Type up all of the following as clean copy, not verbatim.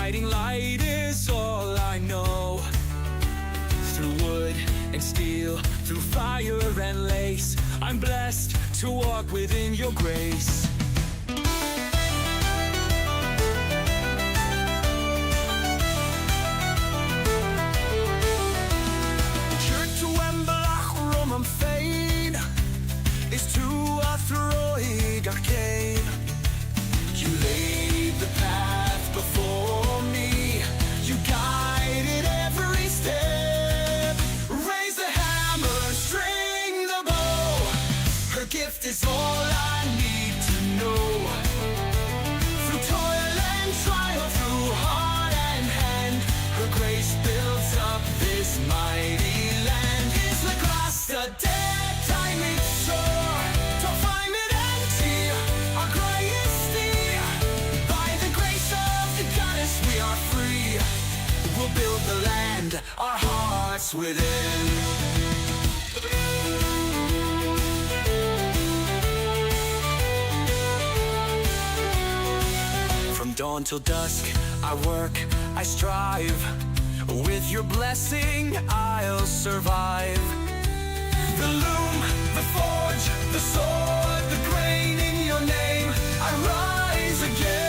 Guiding light is all I know. Through wood and steel, through fire and lace, I'm blessed to walk within your grace. Is to a throid arcane. You laid the path before me. You guided every step. Raise the hammer, string the bow. Her gift is all I need to know. Through toil and trial, through heart and hand, her grace builds up this mighty land. Is the grass the dead time it's sore? We'll build the land, our hearts within. From dawn till dusk, I work, I strive. With your blessing, I'll survive. The loom, the forge, the sword, the grain in your name, I rise again.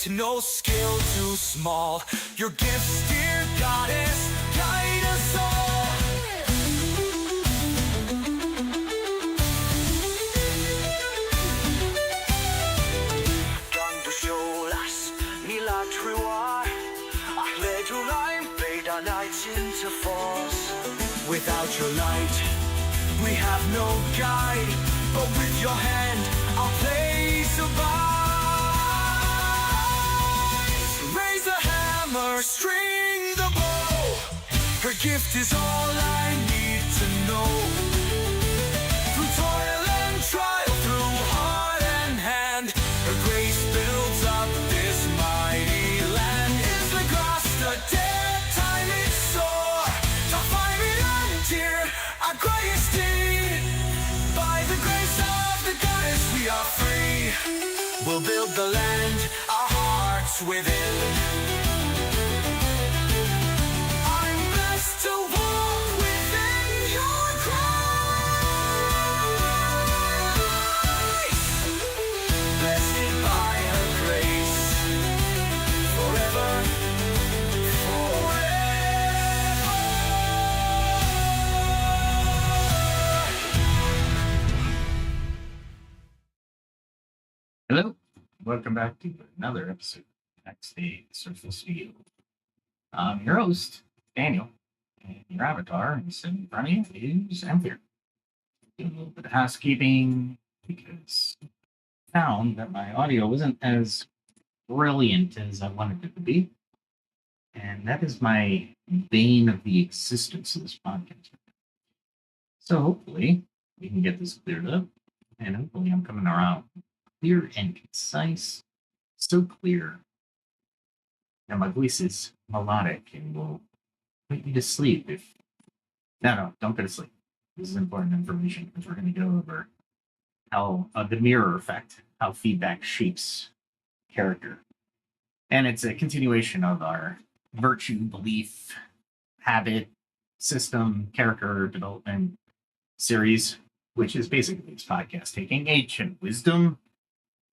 No skill too small. Your gifts, dear goddess, guide us all. Dandusiolas, nila truar. Ahledulaim, fade our nights into falls. Without your light, we have no guide. But with your hand, our place abide. String the bow. Her gift is all I need to know. Through toil and trial, through heart and hand, her grace builds up this mighty land. Is the grass the dead time it's sore? To find it and dear, our greatest deed. By the grace of the goddess we are free. We'll build the land, our hearts within. To walk within your grace, blessed by her grace, forever, forever. Hello, welcome back to another episode of Next Day Surface Video. I'm your host, Daniel. And your avatar sitting in front of you is Empire. Do a little bit of housekeeping because I found that my audio wasn't as brilliant as I wanted it to be. And that is my bane of the existence of this podcast. So hopefully we can get this cleared up. And hopefully I'm coming around clear and concise. So clear that my voice is melodic and will put you to sleep if no, don't go to sleep. This is important information because we're going to go over how the mirror effect, how feedback shapes character. And it's a continuation of our virtue, belief, habit, system, character development series, which is basically this podcast taking ancient wisdom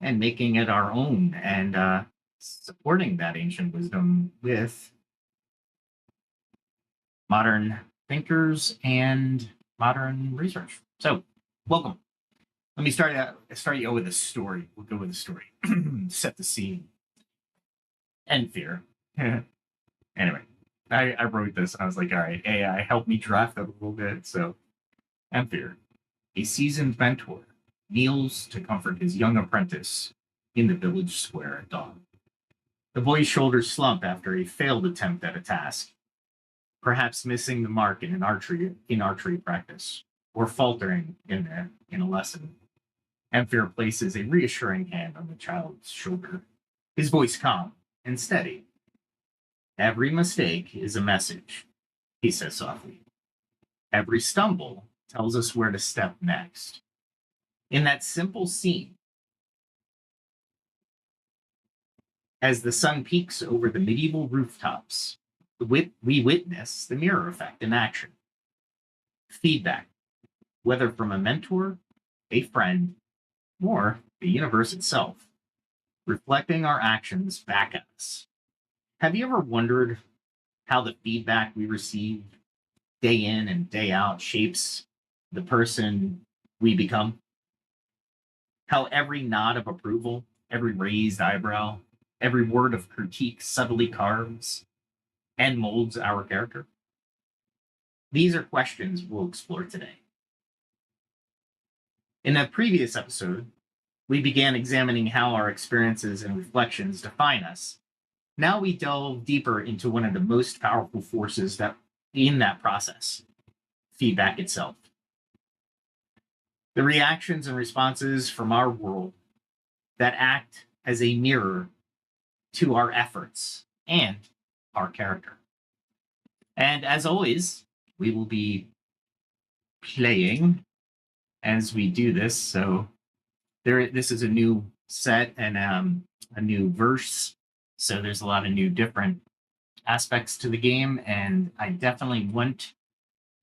and making it our own and supporting that ancient wisdom with modern thinkers and modern research. So, welcome. Let me start you out with a story. We'll go with a story. Set the scene. And fear. Anyway, I wrote this. I was like, all right, AI, help me draft it a little bit. So, and fear. A seasoned mentor kneels to comfort his young apprentice in the village square at dawn. The boy's shoulders slump after a failed attempt at a task. perhaps missing the mark in archery practice, or faltering in a lesson. Emphir places a reassuring hand on the child's shoulder, his voice calm and steady. Every mistake is a message, he says softly. Every stumble tells us where to step next. In that simple scene, as the sun peaks over the medieval rooftops, we witness the mirror effect in action. Feedback, whether from a mentor, a friend, or the universe itself, reflecting our actions back at us. Have you ever wondered how the feedback we receive day in and day out shapes the person we become? How every nod of approval, every raised eyebrow, every word of critique subtly carves and molds our character? These are questions we'll explore today. In a previous episode, we began examining how our experiences and reflections define us. Now we delve deeper into one of the most powerful forces that in that process, feedback itself. The reactions and responses from our world that act as a mirror to our efforts and our character. And as always, we will be playing as we do this. So this is a new set and a new verse. So there's a lot of new different aspects to the game. And I definitely want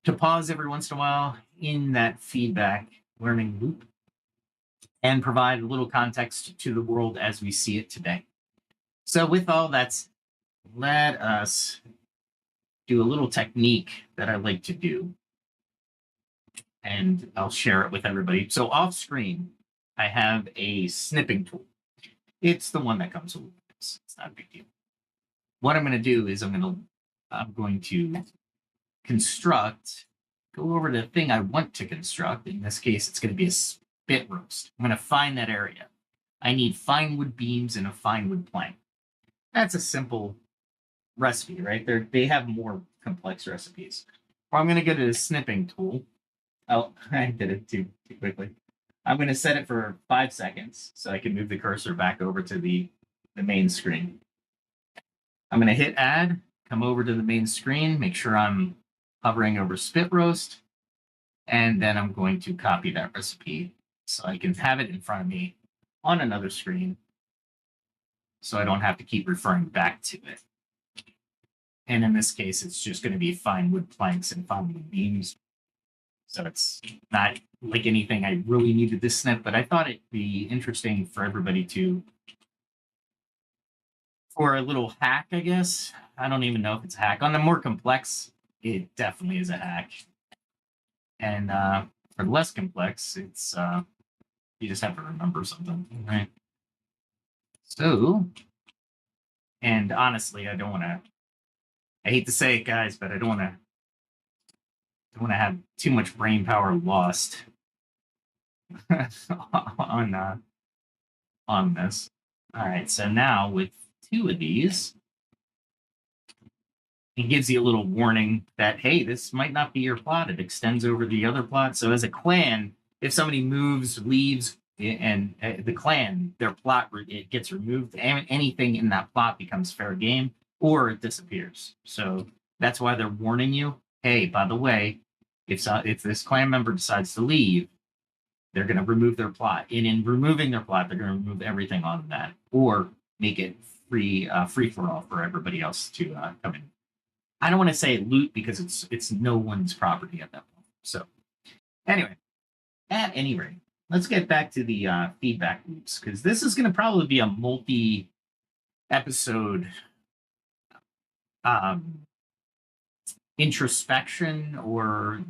to pause every once in a while in that feedback learning loop and provide a little context to the world as we see it today. So with all that, let us do a little technique that I like to do. And I'll share it with everybody. So off screen, I have a snipping tool. It's the one that comes with this. It's not a big deal. What I'm going to do is I'm going to construct, go over to the thing I want to construct. In this case, it's going to be a spit roast. I'm going to find that area. I need fine wood beams and a fine wood plank. That's a simple recipe, right? They have more complex recipes. Or I'm going to go to the snipping tool. Oh, I did it too quickly. I'm going to set it for 5 seconds so I can move the cursor back over to the main screen. I'm going to hit add, come over to the main screen, make sure I'm hovering over spit roast, and then I'm going to copy that recipe so I can have it in front of me on another screen so I don't have to keep referring back to it. And in this case, it's just going to be fine wood planks and fine wood beams. So it's not like anything I really needed this snip, but I thought it'd be interesting for everybody for a little hack, I guess. I don't even know if it's a hack. On the more complex, it definitely is a hack. And for the less complex, it's you just have to remember something, right? So, and honestly, I hate to say it, guys, but I don't want to have too much brain power lost on this. All right, so now with 2 of these, it gives you a little warning that, hey, this might not be your plot. It extends over the other plot. So as a clan, if somebody moves, leaves, and the clan, their plot, it gets removed, and anything in that plot becomes fair game, or it disappears. So that's why they're warning you, hey, by the way, if this clan member decides to leave, they're going to remove their plot. And in removing their plot, they're going to remove everything on that, or make it free for all for everybody else to come in. I don't want to say loot because it's no one's property at that point. So anyway, at any rate, let's get back to the feedback loops, because this is going to probably be a multi-episode introspection, or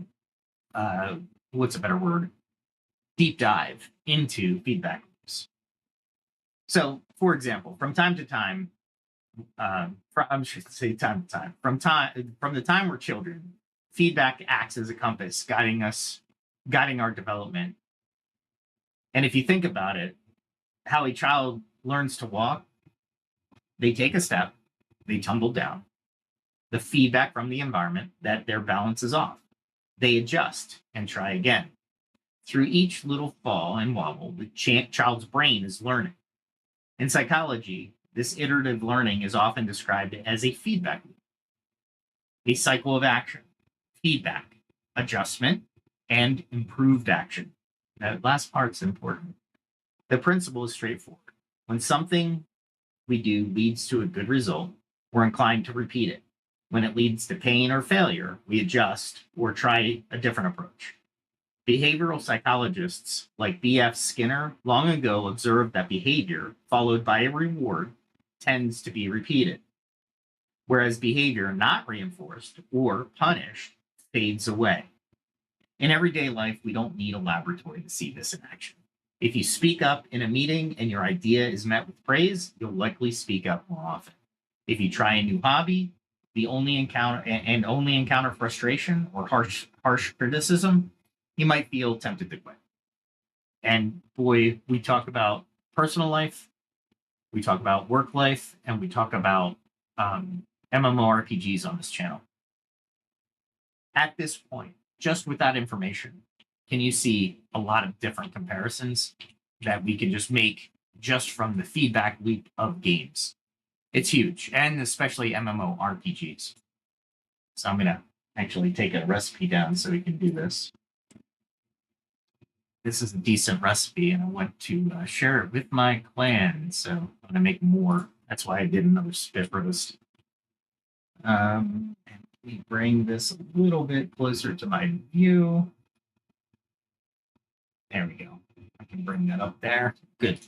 what's a better word? Deep dive into feedback loops. So, for example, from time to time, from the time we're children, feedback acts as a compass, guiding our development. And if you think about it, how a child learns to walk, they take a step, they tumble down, the feedback from the environment that their balance is off. They adjust and try again. Through each little fall and wobble, the child's brain is learning. In psychology, this iterative learning is often described as a feedback loop, a cycle of action, feedback, adjustment, and improved action. That last part's important. The principle is straightforward. When something we do leads to a good result, we're inclined to repeat it. When it leads to pain or failure, we adjust or try a different approach. Behavioral psychologists like B.F. Skinner long ago observed that behavior followed by a reward tends to be repeated, whereas behavior not reinforced or punished fades away. In everyday life, we don't need a laboratory to see this in action. If you speak up in a meeting and your idea is met with praise, you'll likely speak up more often. If you try a new hobby, only encounter frustration or harsh criticism, you might feel tempted to quit. And boy, we talk about personal life, we talk about work life, and we talk about MMORPGs on this channel. At this point, just with that information, can you see a lot of different comparisons that we can just make just from the feedback loop of games? It's huge, and especially MMORPGs. So I'm going to actually take a recipe down so we can do this. This is a decent recipe, and I want to share it with my clan, so I'm going to make more. That's why I did another spit roast. And let me bring this a little bit closer to my view. There we go. I can bring that up there. Good.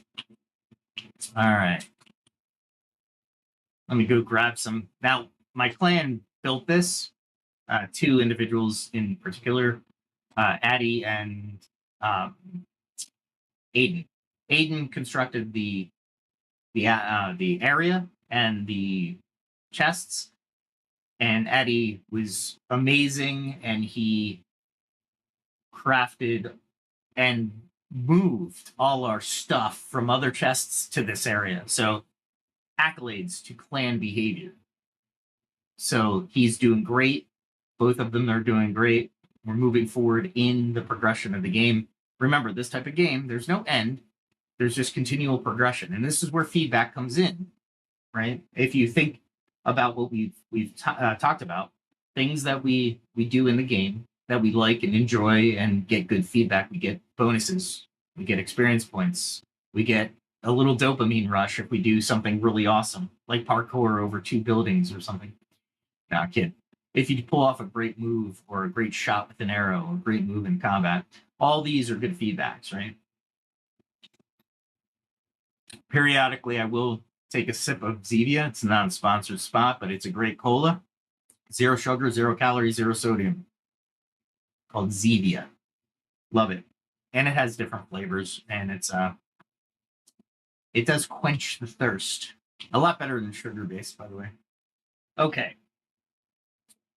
All right. Let me go grab some. Now, my clan built this. Two individuals in particular, Addie and Aiden. Aiden constructed the area and the chests, and Addie was amazing, and he crafted and moved all our stuff from other chests to this area. So accolades to clan behavior. So he's doing great. Both of them are doing great. We're moving forward in the progression of the game. Remember, this type of game, there's no end. There's just continual progression. And this is where feedback comes in, right? If you think about what we've talked about, things that we do in the game that we like and enjoy and get good feedback, we get bonuses, we get experience points, we get a little dopamine rush if we do something really awesome, like parkour over 2 buildings or something. Nah, kid. If you pull off a great move or a great shot with an arrow or a great move in combat, all these are good feedbacks, right? Periodically, I will take a sip of Zevia. It's a non-sponsored spot, but it's a great cola. 0 sugar, 0 calories, 0 sodium. Called Zevia. Love it. And it has different flavors, and it does quench the thirst. A lot better than sugar-based, by the way. Okay.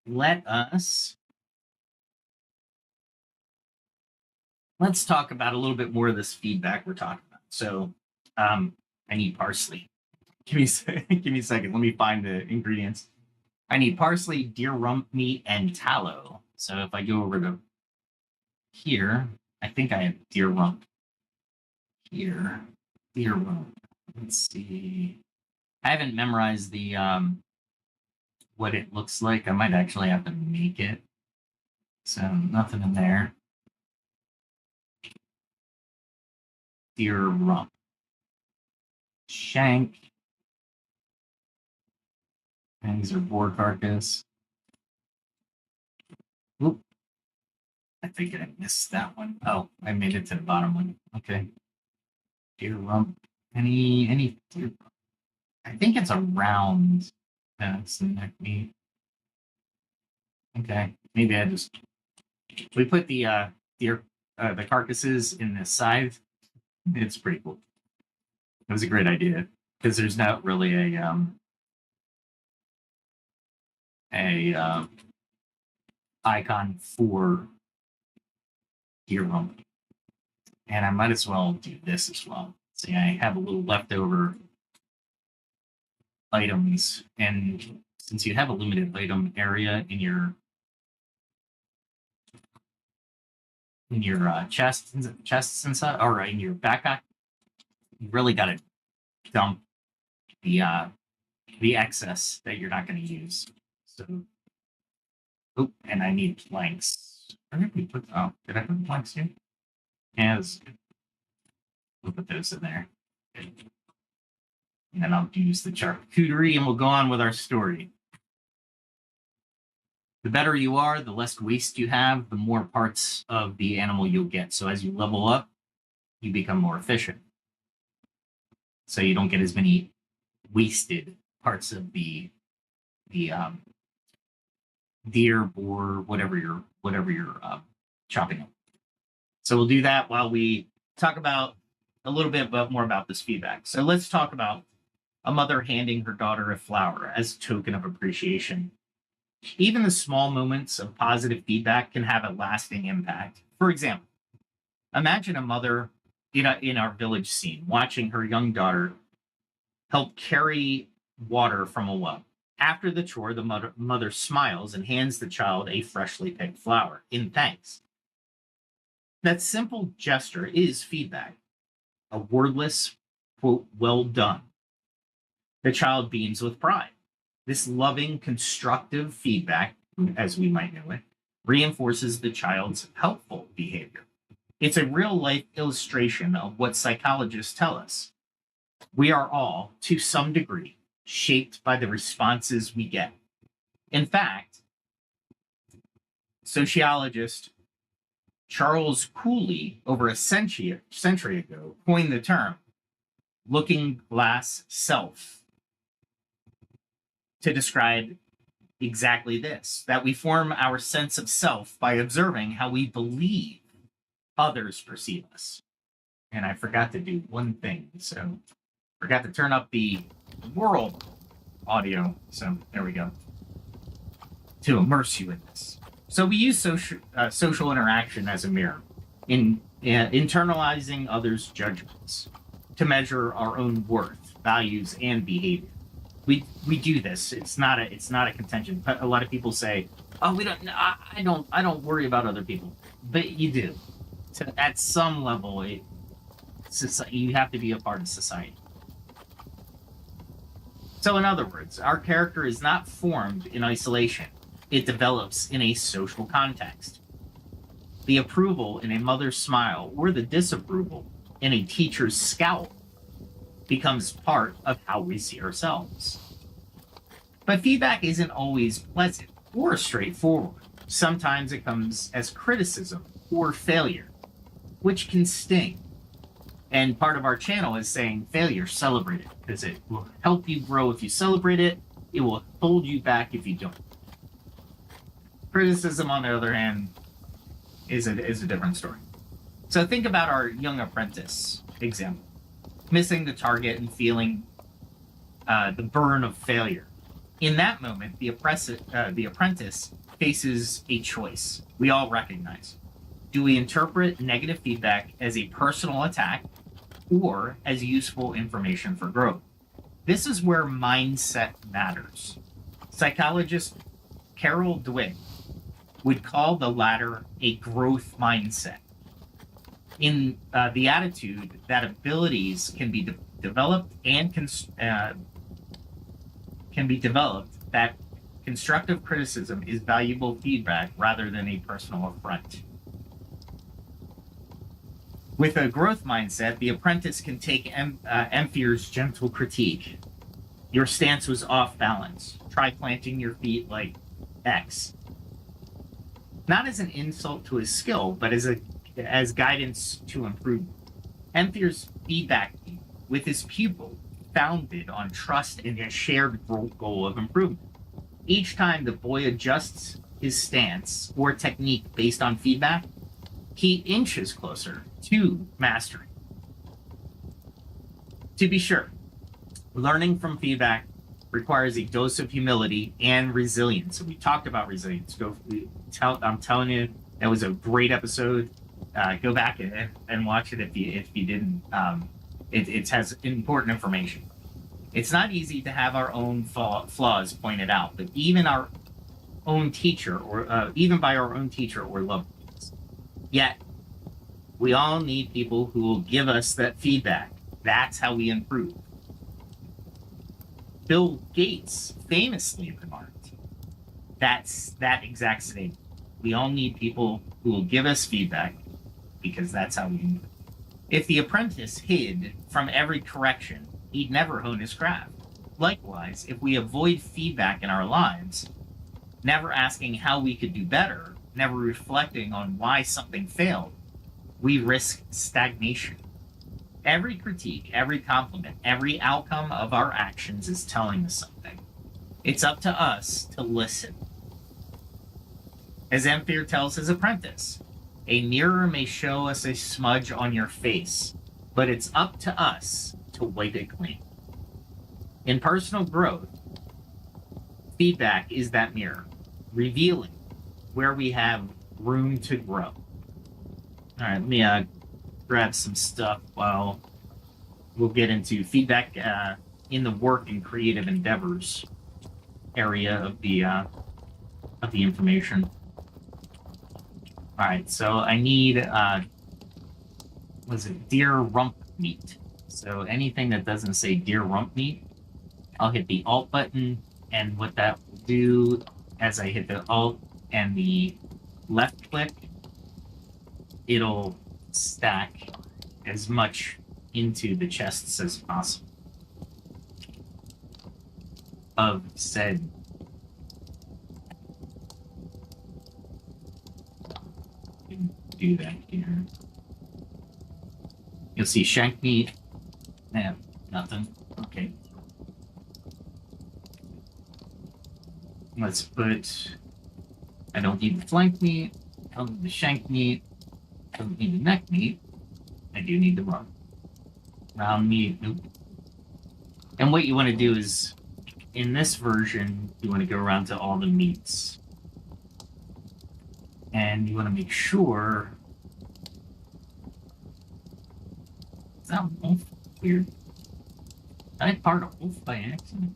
Let's talk about a little bit more of this feedback we're talking about. So I need parsley. Give me a second. Let me find the ingredients. I need parsley, deer rump meat, and tallow. So if I go over to here, I think I have deer rump. Here, deer rump. Let's see. I haven't memorized the what it looks like. I might actually have to make it. So nothing in there. Deer rump. Shank. And these are boar carcass. Oop. I think I missed that one. Oh, I made it to the bottom one. Okay. Deer rump. Any deer rump? I think it's around. That's the neck meat. Okay. Maybe we put the deer the carcasses in the side. It's pretty cool. It was a great idea because there's not really a icon for deer rump, and I might as well do this as well. See, I have a little leftover items, and since you have a limited item area in your chests and stuff, or in your backpack, you really got to dump the excess that you're not going to use. So, oh, and I need planks. Where did we put? Oh, did I put planks here? Yes. We'll put those in there. And then I'll use the charcuterie, and we'll go on with our story. The better you are, the less waste you have, the more parts of the animal you'll get. So as you level up, you become more efficient. So you don't get as many wasted parts of the deer, boar, whatever you're chopping up. So we'll do that while we talk about a little bit more about this feedback. So let's talk about a mother handing her daughter a flower as a token of appreciation. Even the small moments of positive feedback can have a lasting impact. For example, imagine a mother in our village scene watching her young daughter help carry water from a well. After the chore, the mother smiles and hands the child a freshly picked flower in thanks. That simple gesture is feedback, a wordless, quote, well done. The child beams with pride. This loving, constructive feedback, as we might know it, reinforces the child's helpful behavior. It's a real-life illustration of what psychologists tell us. We are all, to some degree, shaped by the responses we get. In fact, sociologist Charles Cooley, over a century ago, coined the term looking glass self to describe exactly this, that we form our sense of self by observing how we believe others perceive us. And I forgot to do one thing, so forgot to turn up the world audio. So there we go. To immerse you in this. So we use social interaction as a mirror in internalizing others' judgments to measure our own worth, values, and behavior. We do this. It's not a contention. But a lot of people say, "Oh, I don't worry about other people," but you do. So at some level, you have to be a part of society. So in other words, our character is not formed in isolation. It develops in a social context. The approval in a mother's smile or the disapproval in a teacher's scowl becomes part of how we see ourselves. But feedback isn't always pleasant or straightforward. Sometimes it comes as criticism or failure, which can sting. And part of our channel is saying failure, celebrate it, because it will help you grow if you celebrate it. It will hold you back if you don't. Criticism, on the other hand, is a different story. So think about our young apprentice example. Missing the target and feeling the burn of failure. In that moment, the apprentice faces a choice we all recognize. Do we interpret negative feedback as a personal attack or as useful information for growth? This is where mindset matters. Psychologist Carol Dweck would call the latter a growth mindset. In the attitude that abilities can be developed and that constructive criticism is valuable feedback rather than a personal affront. With a growth mindset, the apprentice can take Amphir's gentle critique. Your stance was off balance. Try planting your feet like X. Not as an insult to his skill, but as guidance to improvement. Amphir's feedback with his pupil founded on trust and a shared goal of improvement. Each time the boy adjusts his stance or technique based on feedback, he inches closer to mastery. To be sure, learning from feedback requires a dose of humility and resilience. So we talked about resilience. I'm telling you, that was a great episode. Go back and watch it if you didn't. It has important information. It's not easy to have our own flaws pointed out, but even our own teacher, or even by our own teacher or loved ones. Yet, we all need people who will give us that feedback. That's how we improve. Bill Gates famously remarked, that's that exact statement. We all need people who will give us feedback because that's how we improve. If the apprentice hid from every correction, he'd never hone his craft. Likewise, if we avoid feedback in our lives, never asking how we could do better, never reflecting on why something failed, we risk stagnation. Every critique, every compliment, every outcome of our actions is telling us something. It's up to us to listen. As Ampere tells his apprentice, a mirror may show us a smudge on your face, but it's up to us to wipe it clean. In personal growth, feedback is that mirror, revealing where we have room to grow. All right, let me grab some stuff while we'll get into feedback in the work and creative endeavors area of the information. All right, so I need was it deer rump meat? So anything that doesn't say deer rump meat, I'll hit the Alt button, and what that will do as I hit the Alt and the left click, it'll stack as much into the chests as possible of said. Do that here. You'll see shank meat. Nothing. Okay. Let's put. I don't need the flank meat. I don't need the shank meat. I don't need the neck meat. I do need the round meat. Nope. And what you want to do is, in this version, you want to go around to all the meats. And you want to make sure. Is that wolf? Weird. Did I part a wolf by accident?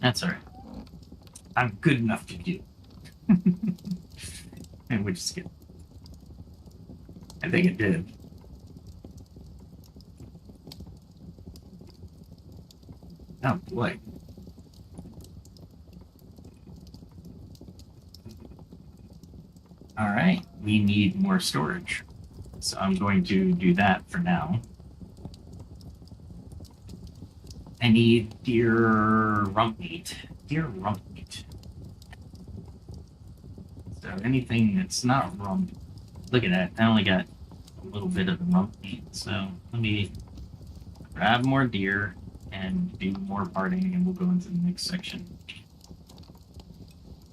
That's alright. I'm good enough to do. And we just skip. I think it did. Oh boy. All right, we need more storage. So I'm going to do that for now. I need deer rump meat. Deer rump meat. So anything that's not rump, look at that. I only got a little bit of the rump meat. So let me grab more deer and do more parting, and we'll go into the next section.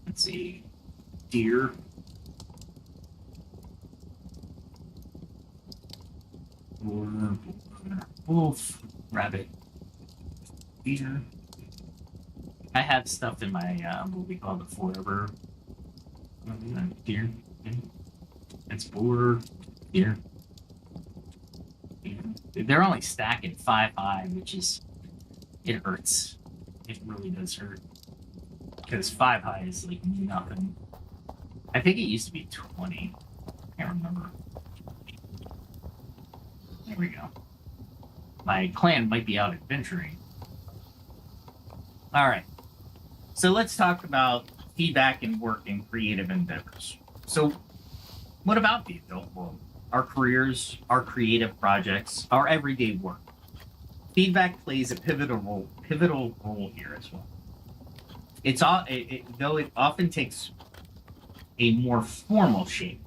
Let's see. Deer. Wolf, rabbit, deer. I have stuff in my what we call the forever deer. It's boar, deer. They're only stacking 5 high, which is it hurts. It really does hurt because 5 high is like nothing. I think it used to be 20. I can't remember. There we go. My clan might be out adventuring. All right. So let's talk about feedback in work and creative endeavors. So what about the adult world? Our careers, our creative projects, our everyday work. Feedback plays a pivotal role here as well. Though it often takes a more formal shape.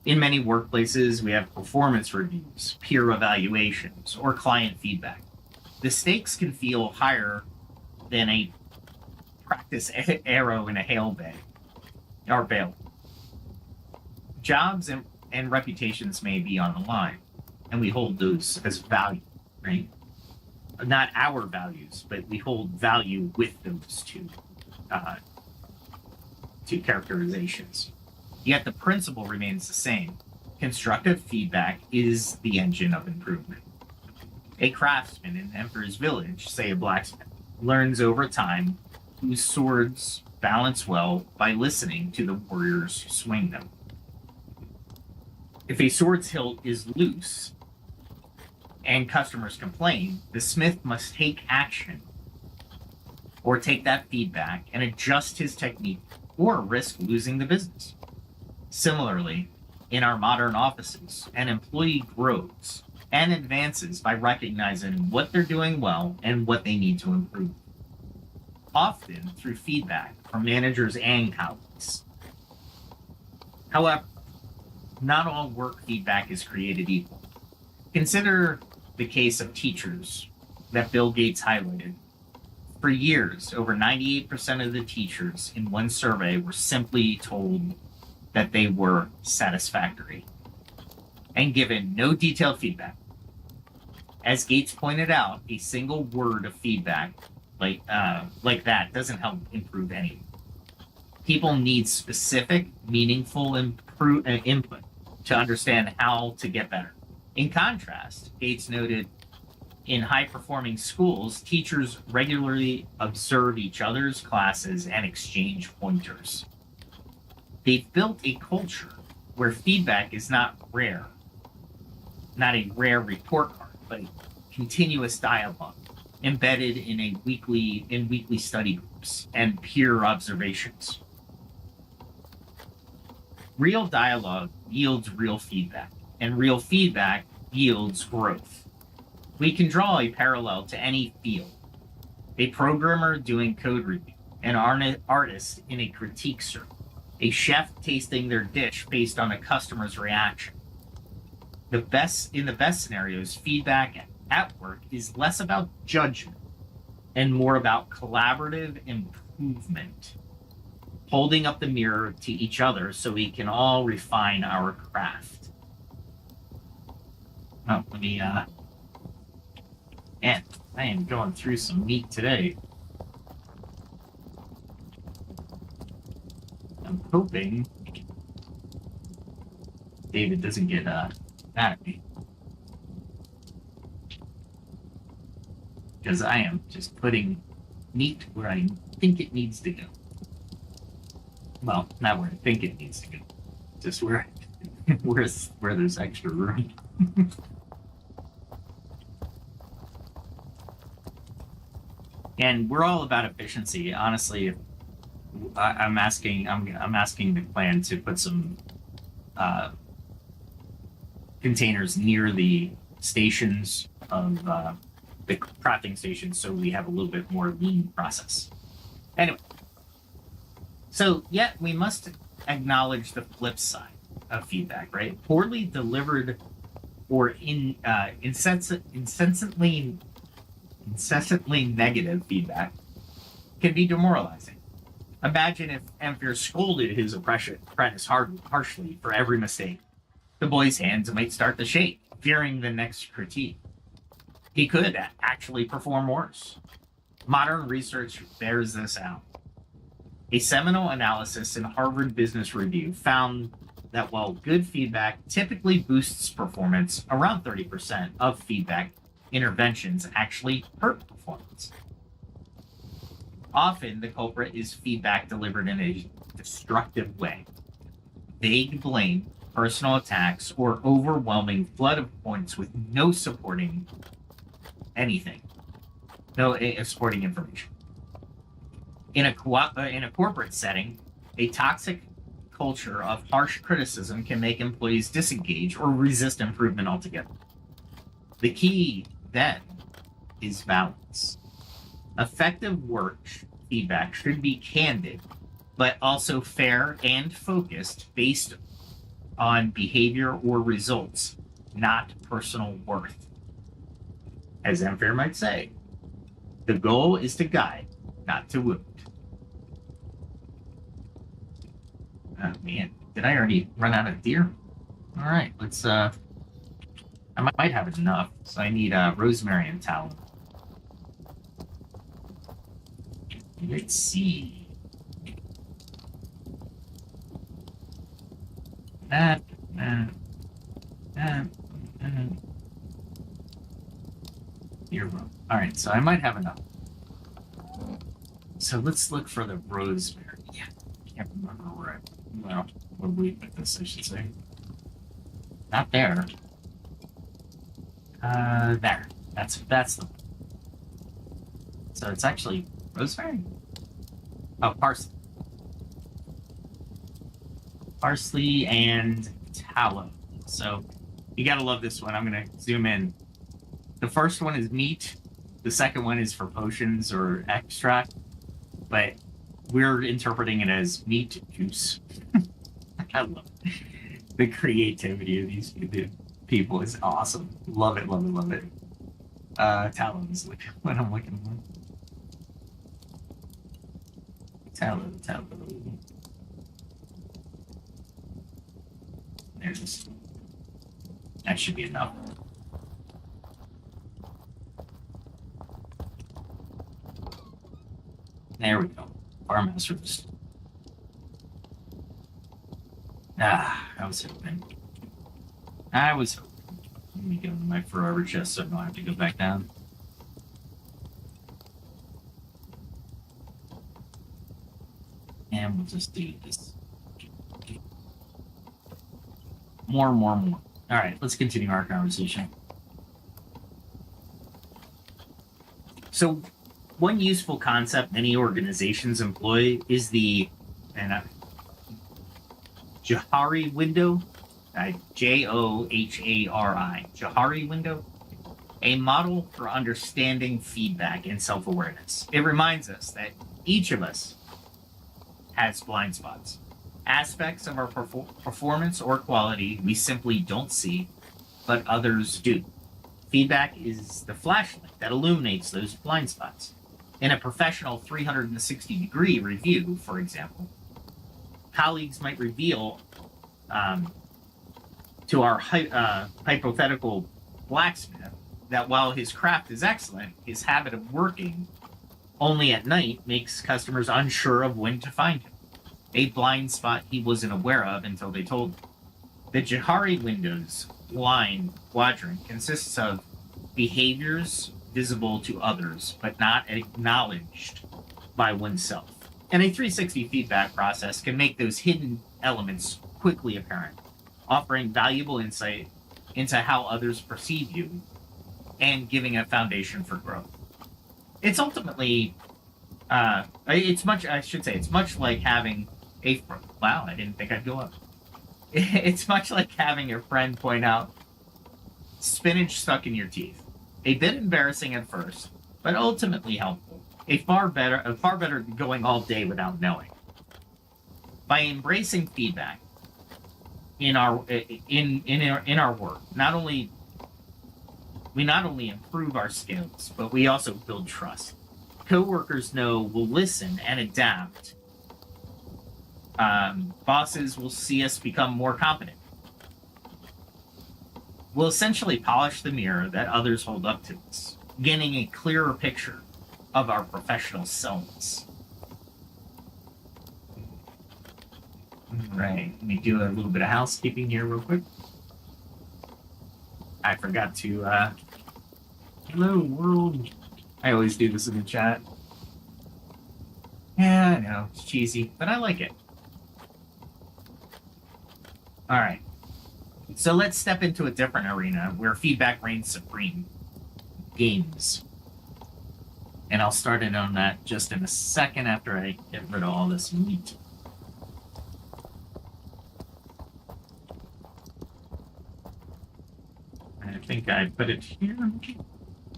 In many workplaces, we have performance reviews, peer evaluations, or client feedback. The stakes can feel higher than a practice arrow in a hail bag or bale. Jobs and reputations may be on the line, and we hold those as value, right? Not our values, but we hold value with those two characterizations. Yet the principle remains the same. Constructive feedback is the engine of improvement. A craftsman in the emperor's village, say a blacksmith, learns over time whose swords balance well by listening to the warriors swing them. If a sword's hilt is loose and customers complain, the smith must take action or take that feedback and adjust his technique or risk losing the business. Similarly, in our modern offices, an employee grows and advances by recognizing what they're doing well and what they need to improve, often through feedback from managers and colleagues. However, not all work feedback is created equal. Consider the case of teachers that Bill Gates highlighted. For years, over 98% of the teachers in one survey were simply told that they were satisfactory and given no detailed feedback. As Gates pointed out, a single word of feedback like that doesn't help improve anything. People need specific, meaningful input to understand how to get better. In contrast, Gates noted, in high-performing schools, teachers regularly observe each other's classes and exchange pointers. They've built a culture where feedback is not a rare report card, but continuous dialogue embedded in weekly study groups and peer observations. Real dialogue yields real feedback, and real feedback yields growth. We can draw a parallel to any field. A programmer doing code review, an artist in a critique circle, a chef tasting their dish based on a customer's reaction. In the best scenarios, feedback at work is less about judgment and more about collaborative improvement, holding up the mirror to each other so we can all refine our craft. Oh, and I am going through some meat today. I'm hoping David doesn't get mad at me, because I am just putting meat where I think it needs to go. Well, not where I think it needs to go, just where there's extra room. And we're all about efficiency. Honestly, I'm asking the clan to put some containers near the stations of the crafting stations, so we have a little bit more lean process. Anyway, so yet we must acknowledge the flip side of feedback, right? Poorly delivered or incessantly negative feedback can be demoralizing. Imagine if Ampere scolded his apprentice harshly for every mistake. The boy's hands might start to shake, fearing the next critique. He could actually perform worse. Modern research bears this out. A seminal analysis in Harvard Business Review found that while good feedback typically boosts performance, around 30% of feedback interventions actually hurt performance. Often, the culprit is feedback delivered in a destructive way. Vague blame, personal attacks, or overwhelming flood of points with no supporting anything, no supporting information. In a corporate setting, a toxic culture of harsh criticism can make employees disengage or resist improvement altogether. The key, then, is balance. Effective work feedback should be candid, but also fair and focused based on behavior or results, not personal worth. As Ampere might say, the goal is to guide, not to wound. Oh man, did I already run out of deer? All right, let's, I might have enough, so I need rosemary and tallow. Let's see. You're wrong. All right, so I might have enough. So let's look for the rosemary. Yeah, can't remember where. Well, where we put this, I should say. Not there. There. That's the. So it's actually rosemary. Oh, parsley. Parsley and tallow. So you gotta love this one. I'm gonna zoom in. The first one is meat. The second one is for potions or extract, but we're interpreting it as meat juice. I love it. The creativity of these people is awesome. Love it, love it, love it. Tallow is what I'm looking for. Tallow. There's. That should be enough. There we go. Farmhouse roast. I was hoping. Let me go to my forever chest so I don't have to go back down. And we'll just do this. More. All right, let's continue our conversation. So, one useful concept many organizations employ is the Johari window, Johari, Johari window, a model for understanding feedback and self-awareness. It reminds us that each of us has blind spots, aspects of our performance or quality we simply don't see, but others do. Feedback is the flashlight that illuminates those blind spots. In a professional 360-degree review, for example, colleagues might reveal to our hypothetical blacksmith that while his craft is excellent, his habit of working only at night makes customers unsure of when to find him. A blind spot he wasn't aware of until they told him. The Johari window's blind quadrant consists of behaviors visible to others, but not acknowledged by oneself. And a 360 feedback process can make those hidden elements quickly apparent, offering valuable insight into how others perceive you and giving a foundation for growth. It's ultimately, it's much like having wow, I didn't think I'd go up. It's much like having your friend point out spinach stuck in your teeth. A bit embarrassing at first, but ultimately helpful. Far better than going all day without knowing. By embracing feedback in our work, we not only improve our skills, but we also build trust. Coworkers know we'll listen and adapt. Bosses will see us become more competent. We'll essentially polish the mirror that others hold up to us, gaining a clearer picture of our professional selves. All right, let me do a little bit of housekeeping here real quick. I forgot to, hello world. I always do this in the chat. Yeah, I know, it's cheesy, but I like it. All right. So let's step into a different arena where feedback reigns supreme. Games. And I'll start in on that just in a second after I get rid of all this meat. I think I put it here.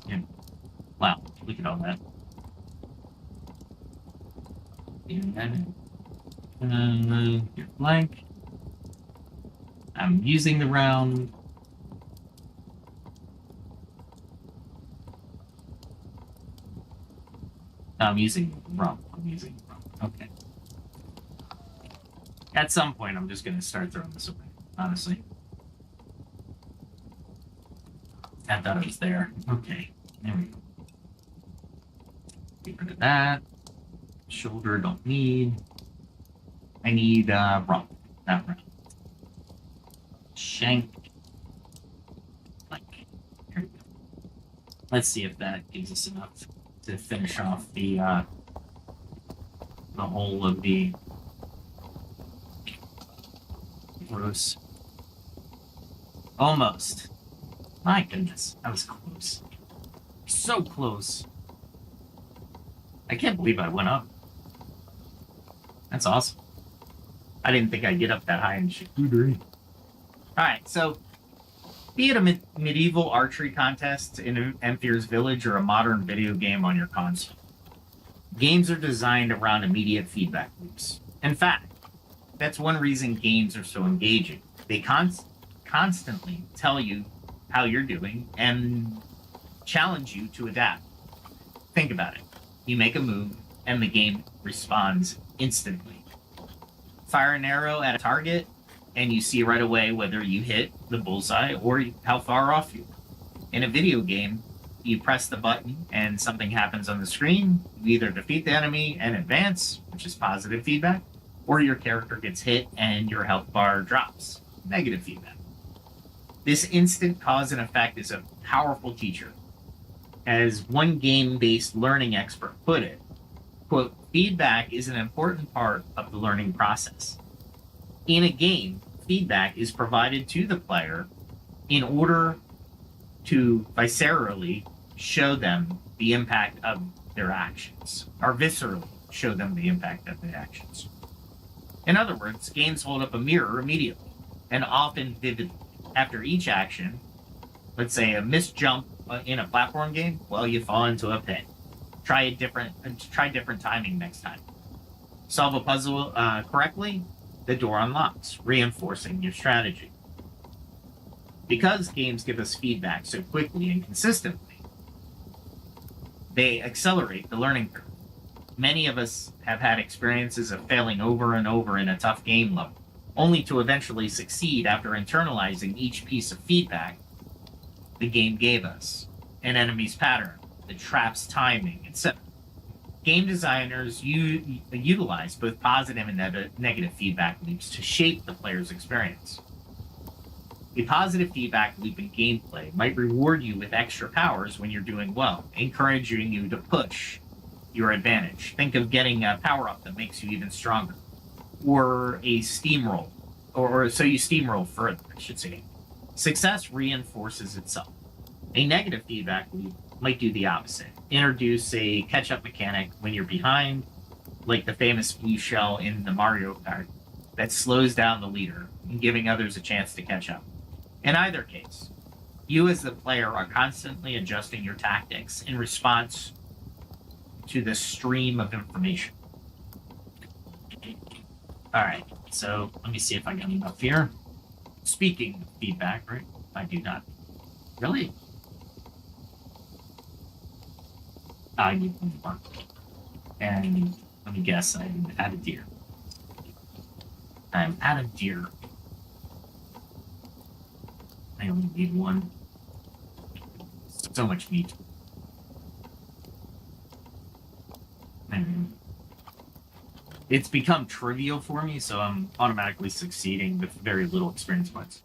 Yeah. Wow, look at all that. You're blank. I'm using the round. No, I'm using the wrong. Okay. At some point, I'm just going to start throwing this away, honestly. I thought it was there. Okay. There we go. Get rid of that. Shoulder, don't need. I need rump, not rump. Shank. Like, here we go. Let's see if that gives us enough to finish off the whole of the gross. Almost. My goodness, that was close. So close. I can't believe I went up. That's awesome. I didn't think I'd get up that high in charcuterie. Alright, so be it a medieval archery contest in Enfear's Village or a modern video game on your console, games are designed around immediate feedback loops. In fact, that's one reason games are so engaging. They constantly tell you how you're doing and challenge you to adapt. Think about it. You make a move, and the game responds instantly. Fire an arrow at a target, and you see right away whether you hit the bullseye or how far off you are. In a video game, you press the button and something happens on the screen. You either defeat the enemy and advance, which is positive feedback, or your character gets hit and your health bar drops, negative feedback. This instant cause and effect is a powerful teacher. As one game-based learning expert put it, quote, feedback is an important part of the learning process. In a game, feedback is provided to the player in order to viscerally show them the impact of their actions, or viscerally show them the impact of their actions. In other words, games hold up a mirror immediately, and often vividly. After each action, let's say a missed jump in a platform game, well, you fall into a pit. Try different timing next time. Solve a puzzle correctly, the door unlocks, reinforcing your strategy. Because games give us feedback so quickly and consistently, they accelerate the learning curve. Many of us have had experiences of failing over and over in a tough game level, only to eventually succeed after internalizing each piece of feedback the game gave us. An enemy's pattern, the trap's timing, etc. Game designers utilize both positive and negative feedback loops to shape the player's experience. A positive feedback loop in gameplay might reward you with extra powers when you're doing well, encouraging you to push your advantage. Think of getting a power-up that makes you even stronger. Or a steamroll, or so you steamroll further, I should say. Success reinforces itself. A negative feedback loop might do the opposite. Introduce a catch-up mechanic when you're behind, like the famous blue shell in the Mario Kart, that slows down the leader, and giving others a chance to catch up. In either case, you as the player are constantly adjusting your tactics in response to the stream of information. Alright, so let me see if I got enough here. Speaking of feedback, right? I do not. Really? I need one more. And let me guess, I'm out of deer. I'm out of deer. I only need one. So much meat. And it's become trivial for me, so I'm automatically succeeding with very little experience points.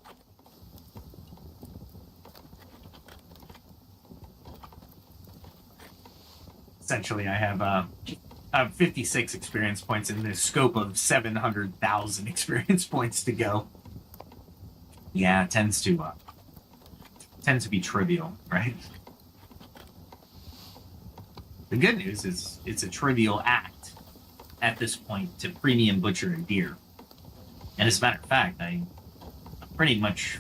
Essentially, I have 56 experience points in the scope of 700,000 experience points to go. Yeah, it tends to be trivial, right? The good news is it's a trivial act at this point to premium butcher a deer. And as a matter of fact, I'm pretty much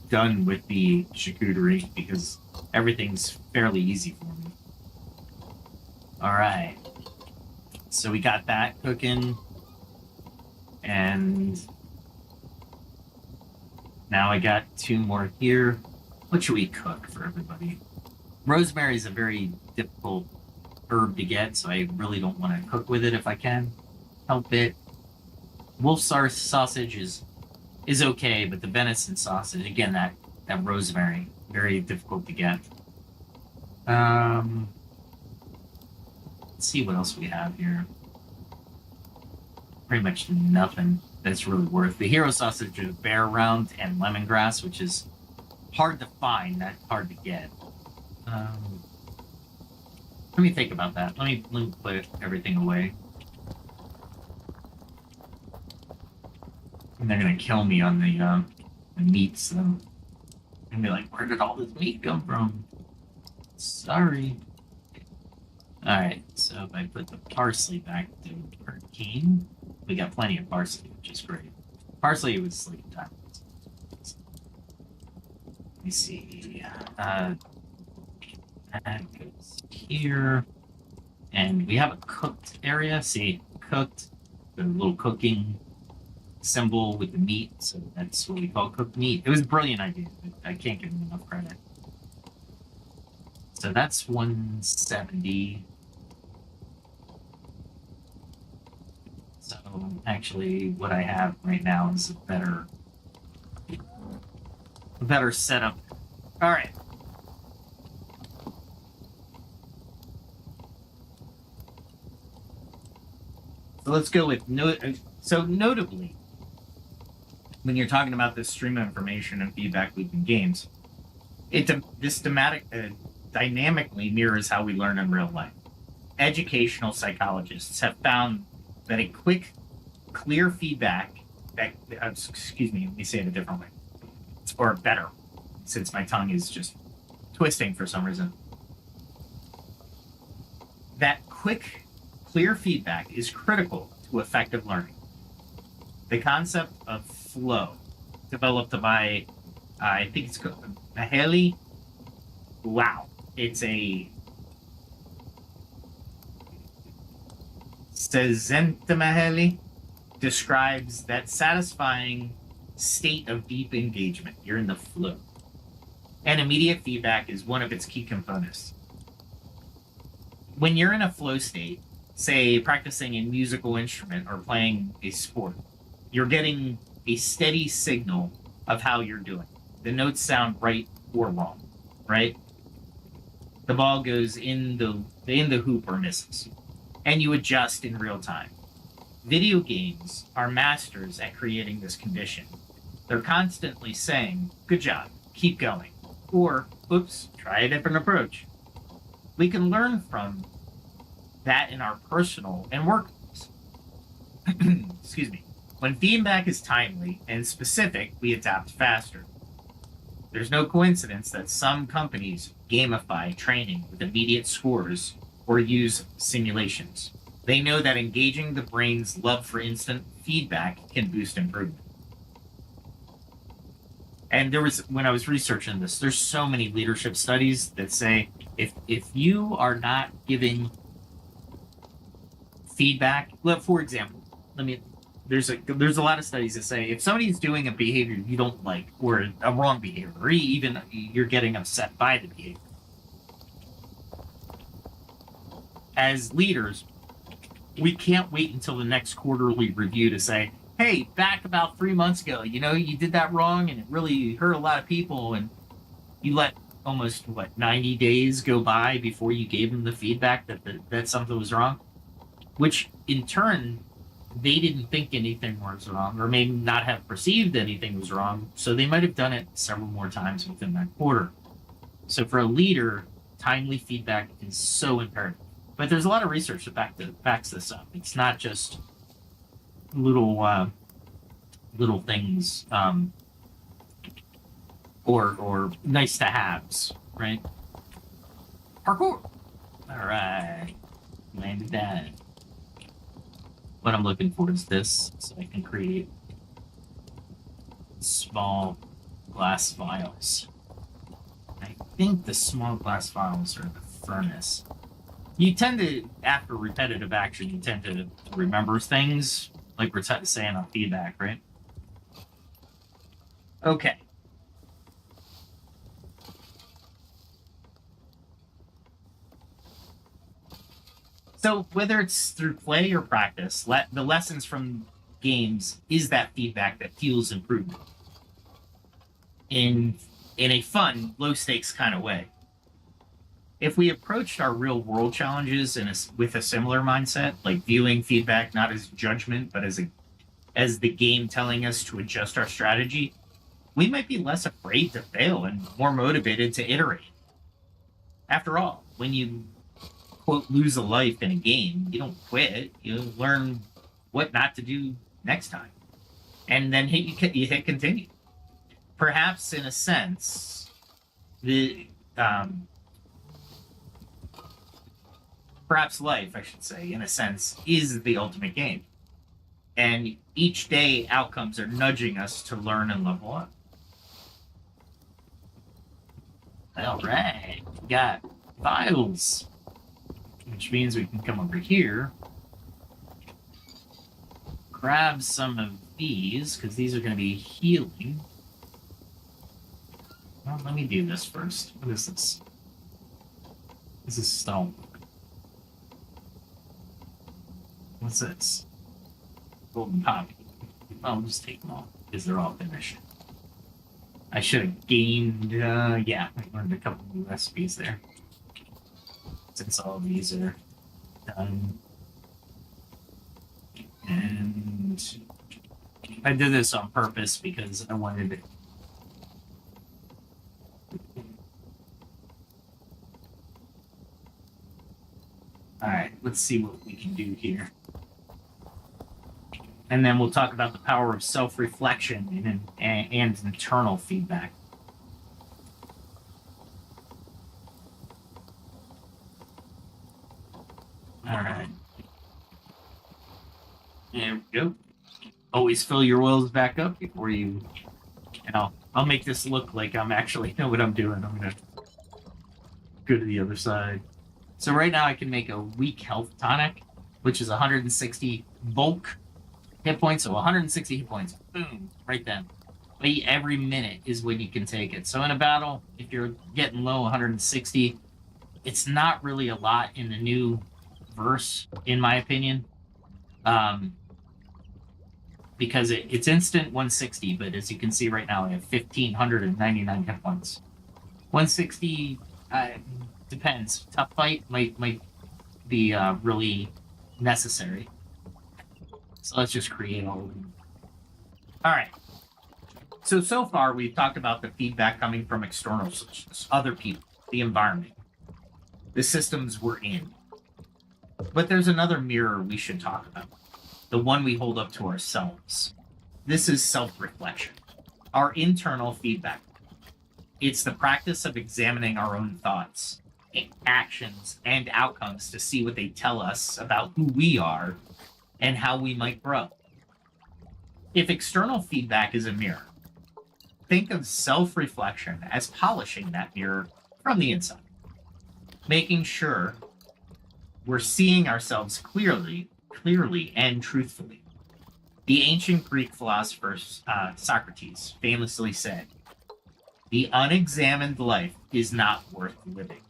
done with the charcuterie because everything's fairly easy for me. All right. So we got that cooking. And now I got two more here. What should we cook for everybody? Rosemary is a very difficult herb to get, so I really don't want to cook with it if I can help it. Wolf sausage is okay, but the venison sausage, again, that rosemary, very difficult to get. Let's see what else we have here. Pretty much nothing that's really worth. The hero sausage is bear round and lemongrass, which is hard to find, not hard to get. Let me think about that. Let me put everything away. And they're gonna kill me on the meats though. And be like, where did all this meat come from? Sorry. Alright, so if I put the parsley back to where it came, we got plenty of parsley, which is great. Parsley was sleep time. Let me see. That goes here. And we have a cooked area. See, cooked, the little cooking symbol with the meat. So that's what we call cooked meat. It was a brilliant idea, but I can't give them enough credit. So that's 170. So actually what I have right now is a better setup. All right. So let's go with notably, when you're talking about this stream of information and feedback loop in games, this dynamically mirrors how we learn in real life. Educational psychologists have found that a quick, clear feedback excuse me, let me say it a different way, or better, since my tongue is just twisting for some reason. That quick, clear feedback is critical to effective learning. The concept of flow, developed by, I think it's called Maheli. Wow. It's a Maheli describes that satisfying state of deep engagement. You're in the flow. And immediate feedback is one of its key components. When you're in a flow state, say practicing a musical instrument or playing a sport, you're getting a steady signal of how you're doing. The notes sound right or wrong, right? The ball goes in the hoop or misses, and you adjust in real time. Video games are masters at creating this condition. They're constantly saying, good job, keep going, or, oops, try a different approach. We can learn from that in our personal and work lives. Excuse me. When feedback is timely and specific, we adapt faster. There's no coincidence that some companies gamify training with immediate scores or use simulations. They know that engaging the brain's love for instant feedback can boost improvement. And when I was researching this, there's so many leadership studies that say if you are not giving feedback, for example, there's a lot of studies that say if somebody's doing a behavior you don't like, or a wrong behavior, or even you're getting upset by the behavior, as leaders, we can't wait until the next quarterly review to say, hey, back about 3 months ago, you did that wrong and it really hurt a lot of people, and you let almost 90 days go by before you gave them the feedback that something was wrong, which in turn they didn't think anything was wrong, or may not have perceived anything was wrong, so they might have done it several more times within that quarter. So for a leader, timely feedback is so imperative. But there's a lot of research that backs this up. It's not just little things or nice to haves, right? Parkour. All right, landed that. What I'm looking for is this, so I can create small glass vials. I think the small glass vials are the furnace. You tend to, after repetitive action, you tend to remember things, like we're saying on feedback, right? Okay. So whether it's through play or practice, the lessons from games is that feedback that fuels improvement in a fun, low-stakes kind of way. If we approached our real-world challenges with a similar mindset, like viewing feedback not as judgment, but as the game telling us to adjust our strategy, we might be less afraid to fail and more motivated to iterate. After all, when you, quote, lose a life in a game, you don't quit. You learn what not to do next time. And then you hit continue. Perhaps, in a sense, the perhaps life, I should say, in a sense, is the ultimate game. And each day, outcomes are nudging us to learn and level up. All right, we got vials, which means we can come over here, grab some of these, because these are going to be healing. Well, let me do this first. What is this? This is stone. What's this? Golden poppy. I'll just take them all, because they're all finished. I should have gained, yeah, I learned a couple new recipes there. Since all of these are done. And I did this on purpose because I wanted it. Alright, let's see what we can do here. And then we'll talk about the power of self-reflection and internal feedback. All right. There we go. Always fill your wells back up before you know, I'll make this look like I'm actually know what I'm doing. I'm going to go to the other side. So right now I can make a weak health tonic, which is 160 bulk hit points, so 160 hit points. Boom, right then. Every minute is when you can take it. So in a battle, if you're getting low 160, it's not really a lot in the new verse, in my opinion. Because it's instant 160, but as you can see right now, I have 1,599 hit points. 160 depends. Tough fight might be really necessary. So let's just create all of them. All right. So far, we've talked about the feedback coming from external sources, other people, the environment, the systems we're in. But there's another mirror we should talk about, the one we hold up to ourselves. This is self-reflection, our internal feedback. It's the practice of examining our own thoughts, actions, and outcomes to see what they tell us about who we are and how we might grow. If external feedback is a mirror, think of self-reflection as polishing that mirror from the inside, making sure we're seeing ourselves clearly and truthfully. The ancient Greek philosopher Socrates famously said, "The unexamined life is not worth living,"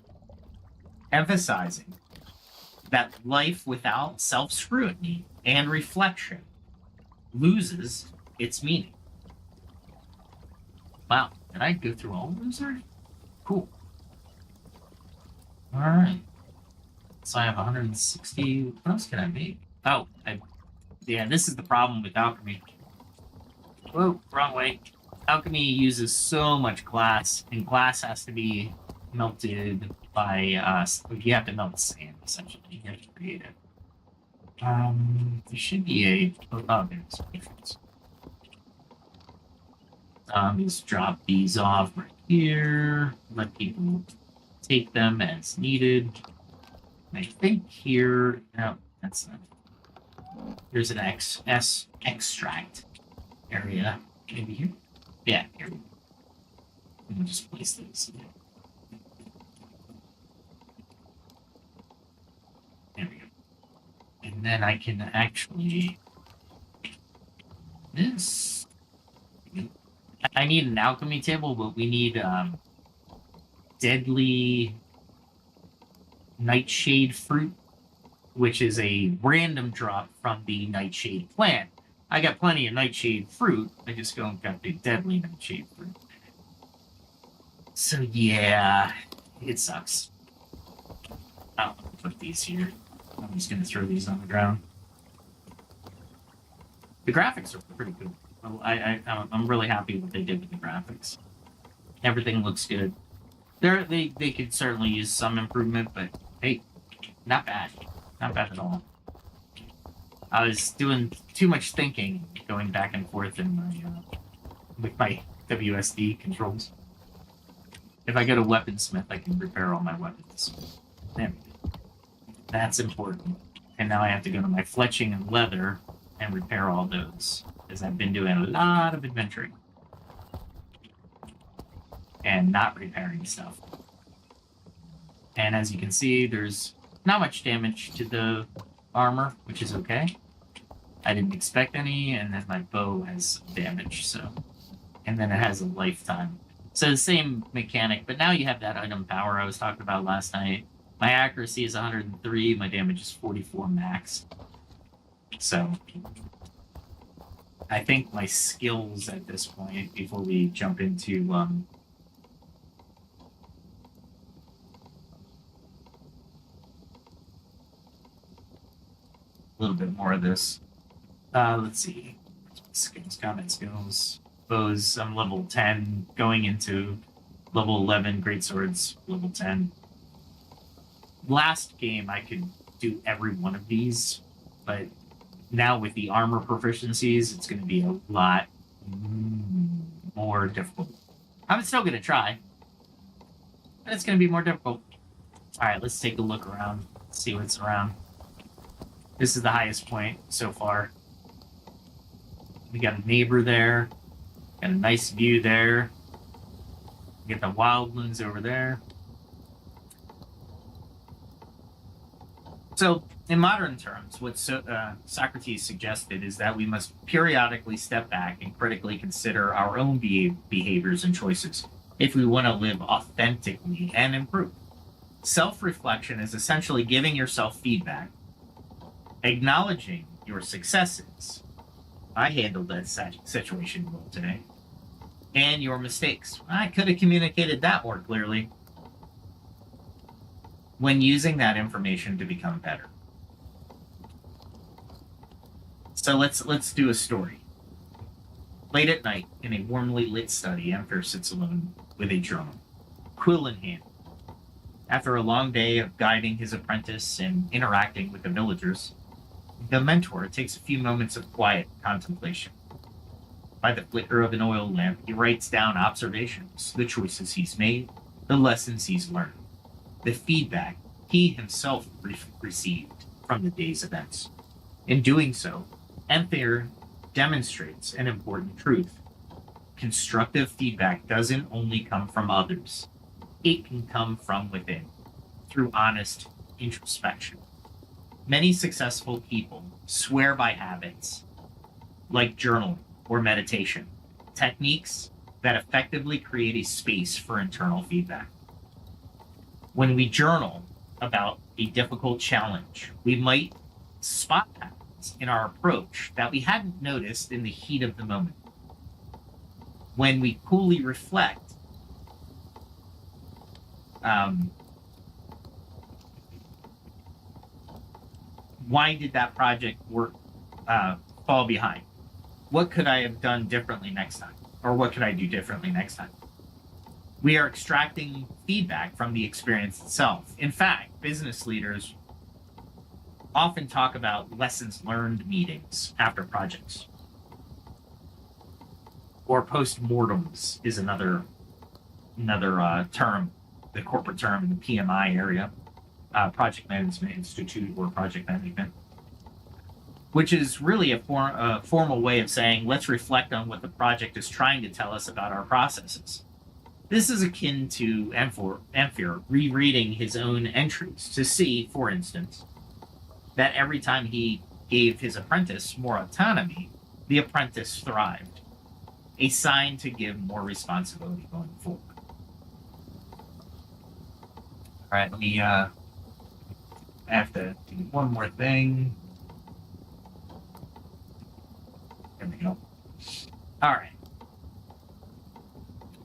emphasizing that life without self-scrutiny and reflection loses its meaning. Wow, did I go through all of those already? Cool. All right. So I have 160. What else can I make? Oh, yeah, this is the problem with alchemy. Whoa, wrong way. Alchemy uses so much glass, and glass has to be melted by you have to melt sand, essentially. You have to create it. There should be oh, there's a difference. Just drop these off right here. Let people take them as needed. I think here, no, that's not. There's an extract area. Maybe here? Yeah, here. Let me just place this. There we go. And then I can actually. This. I need an alchemy table, but we need deadly nightshade fruit, which is a random drop from the nightshade plant. I got plenty of nightshade fruit. I just don't got the deadly nightshade fruit. So yeah, it sucks. I'll put these here. I'm just gonna throw these on the ground. The graphics are pretty good. I'm really happy what they did with the graphics. Everything looks good. They could certainly use some improvement, but hey, not bad. Not bad at all. I was doing too much thinking, going back and forth in my with my WSD controls. If I go to weaponsmith, I can repair all my weapons. There we go. That's important. And now I have to go to my fletching and leather and repair all those, because I've been doing a lot of adventuring and not repairing stuff. And as you can see, there's not much damage to the armor, which is okay. I didn't expect any, and then my bow has damage, so... And then it has a lifetime. So the same mechanic, but now you have that item power I was talking about last night. My accuracy is 103, my damage is 44 max. So... I think my skills at this point, before we jump into... a little bit more of this. Let's see. Skills, combat skills. Bows, I'm level 10, going into level 11, greatswords, level 10. Last game, I could do every one of these, but now with the armor proficiencies, it's going to be a lot more difficult. I'm still going to try, but it's going to be more difficult. All right, let's take a look around, see what's around. This is the highest point so far. We got a neighbor there. Got a nice view there. We get the wildlands over there. So, in modern terms, what Socrates suggested is that we must periodically step back and critically consider our own behaviors and choices if we want to live authentically and improve. Self-reflection is essentially giving yourself feedback, acknowledging your successes. I handled that situation well today. And your mistakes. I could have communicated that more clearly. When using that information to become better. So let's do a story. Late at night, in a warmly lit study, Emperor sits alone with a journal, quill in hand. After a long day of guiding his apprentice and interacting with the villagers, the mentor takes a few moments of quiet contemplation. By the flicker of an oil lamp, he writes down observations, the choices he's made, the lessons he's learned, the feedback he himself received from the day's events. In doing so, Emperor demonstrates an important truth. Constructive feedback doesn't only come from others. It can come from within, through honest introspection. Many successful people swear by habits like journaling or meditation, techniques that effectively create a space for internal feedback. When we journal about a difficult challenge, we might spot patterns in our approach that we hadn't noticed in the heat of the moment. When we coolly reflect, why did that project fall behind? What could I have done differently next time? Or what could I do differently next time? We are extracting feedback from the experience itself. In fact, business leaders often talk about lessons learned meetings after projects. Or post-mortems is another term, the corporate term in the PMI area, Project Management Institute or Project Management, which is really a formal way of saying, let's reflect on what the project is trying to tell us about our processes. This is akin to Emperor rereading his own entries to see, for instance, that every time he gave his apprentice more autonomy, the apprentice thrived, a sign to give more responsibility going forward. All right, let me, I have to do one more thing. There we go. All right.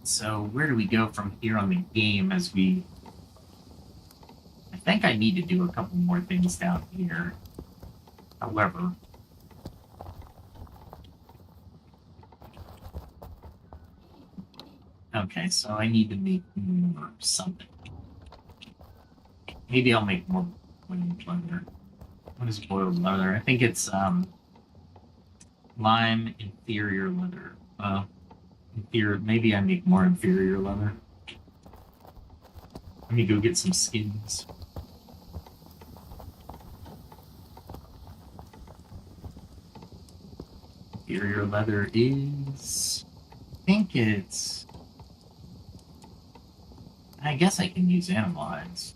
So where do we go from here on the game as we... I think I need to do a couple more things down here. However... Okay, so I need to make more something. Maybe I'll make more boiled leather. What is boiled leather? I think it's lime inferior leather. Maybe I make more inferior leather. Let me go get some skins. Inferior leather is... I think it's... I guess I can use animal hides.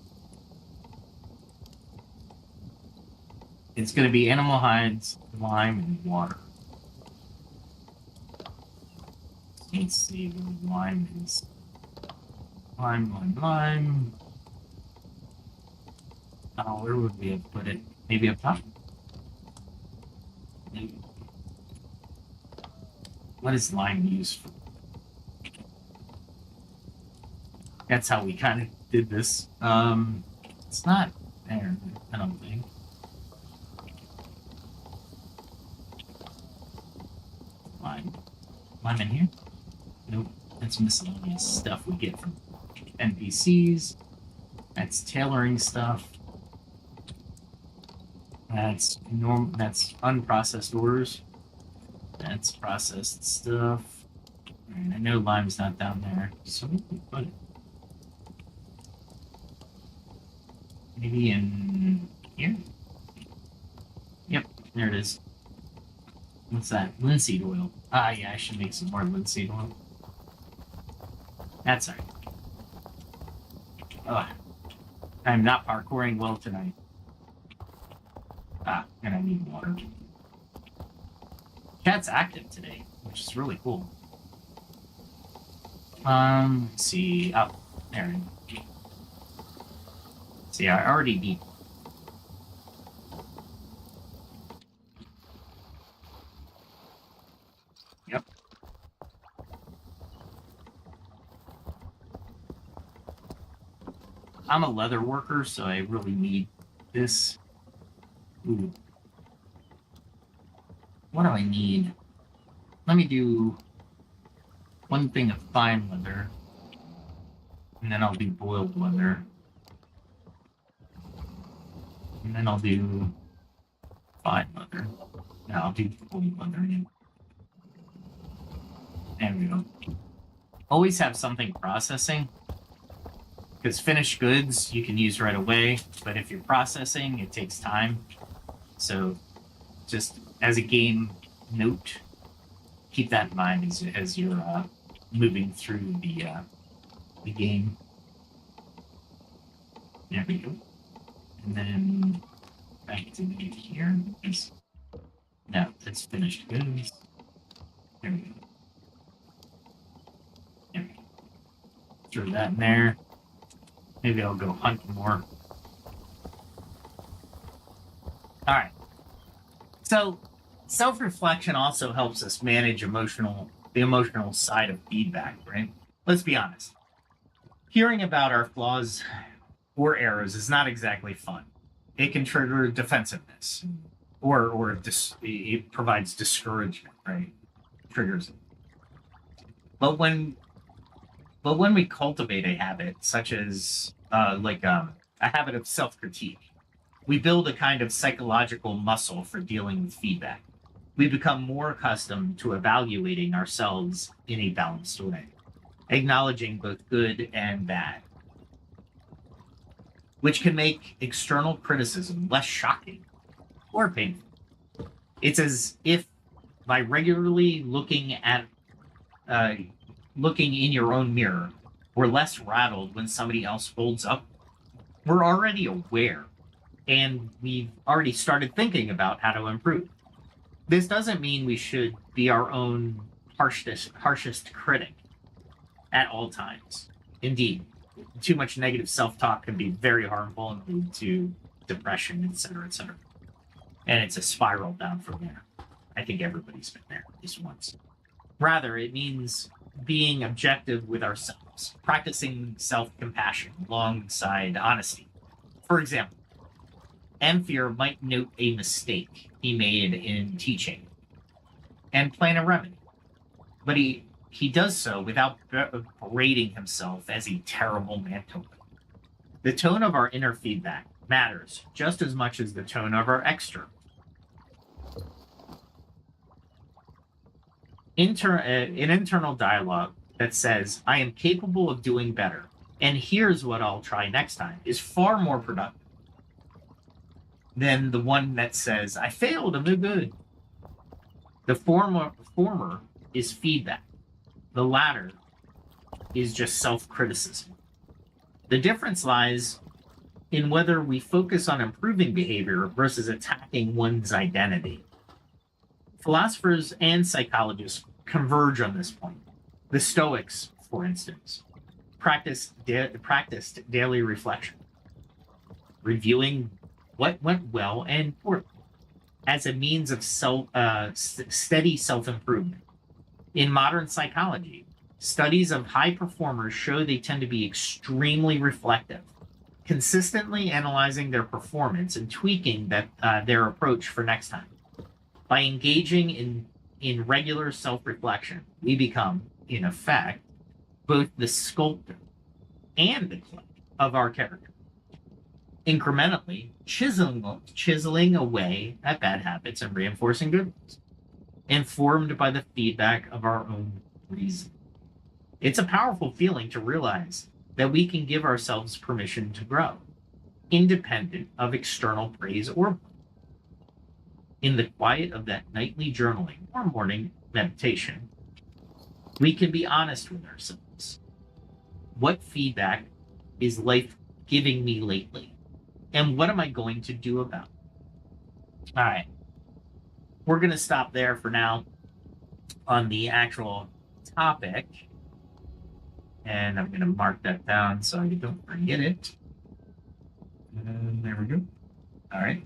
It's going to be animal hides, lime, and water. Let's see, the lime is... Lime. Oh, where would we have put it? Maybe up top? Maybe. What is lime used for? That's how we kind of did this. It's not there, I don't think. Lime in here? Nope. That's miscellaneous stuff we get from NPCs. That's tailoring stuff. That's unprocessed ores. That's processed stuff. And I know lime's not down there, so we can put it. Maybe in here? Yep, there it is. What's that? Linseed oil. Ah, yeah, I should make some more linseed oil. That's alright. Ugh. I'm not parkouring well tonight. Ah, and I need water. Cat's active today, which is really cool. Let's see. Oh, there. See, I already need. Yep. I'm a leather worker, so I really need this. Ooh. What do I need? Let me do one thing of fine leather, and then I'll do boiled leather, and then I'll do fine leather. Now I'll do boiled leather again. There we go. Always have something processing, because finished goods you can use right away, but if you're processing, it takes time. So just as a game note, keep that in mind as you're moving through the game. There we go. And then back to here. No, that's finished goods. There we go. There we go. Throw that in there. Maybe I'll go hunt more. All right. So self-reflection also helps us manage the emotional side of feedback, right? Let's be honest. Hearing about our flaws or errors is not exactly fun. It can trigger defensiveness, or it provides discouragement, right? Triggers it. But when we cultivate a habit such as a habit of self-critique, we build a kind of psychological muscle for dealing with feedback. We become more accustomed to evaluating ourselves in a balanced way, acknowledging both good and bad, which can make external criticism less shocking or painful. It's as if by regularly looking in your own mirror, we're less rattled when somebody else holds up. We're already aware, and we've already started thinking about how to improve. This doesn't mean we should be our own harshest critic at all times. Indeed, too much negative self-talk can be very harmful and lead to depression, etc., etc. And it's a spiral down from there. I think everybody's been there at least once. Rather, it means being objective with ourselves, practicing self-compassion alongside honesty. For example, Amphir might note a mistake he made in teaching and plan a remedy. But he he does so without berating himself as a terrible mantoper. The tone of our inner feedback matters just as much as the tone of our external. An internal dialogue that says, I am capable of doing better, and here's what I'll try next time, is far more productive than the one that says, I failed, I'm no good. The former is feedback. The latter is just self-criticism. The difference lies in whether we focus on improving behavior versus attacking one's identity. Philosophers and psychologists converge on this point. The Stoics, for instance, practiced daily reflection, reviewing what went well and poorly as a means of steady self-improvement. In modern psychology, studies of high performers show they tend to be extremely reflective, consistently analyzing their performance and tweaking their approach for next time. By engaging in regular self-reflection, we become, in effect, both the sculptor and the clay of our character, incrementally chiseling away at bad habits and reinforcing good ones, informed by the feedback of our own reason. It's a powerful feeling to realize that we can give ourselves permission to grow, independent of external praise or in the quiet of that nightly journaling or morning meditation, we can be honest with ourselves. What feedback is life giving me lately? And what am I going to do about it? All right. We're going to stop there for now on the actual topic. And I'm going to mark that down so you don't forget it. And there we go. All right.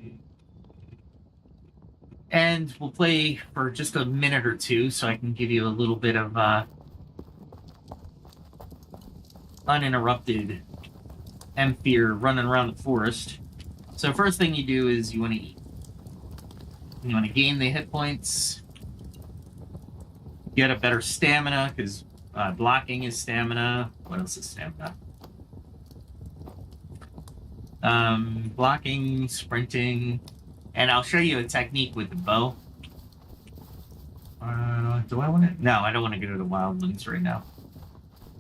And we'll play for just a minute or two so I can give you a little bit of uninterrupted Amphir running around the forest. So first thing you do is you want to eat. You want to gain the hit points, get a better stamina, because blocking is stamina. What else is stamina? Blocking, sprinting, and I'll show you a technique with the bow. Do I want to? No, I don't want to go to the wildlands right now.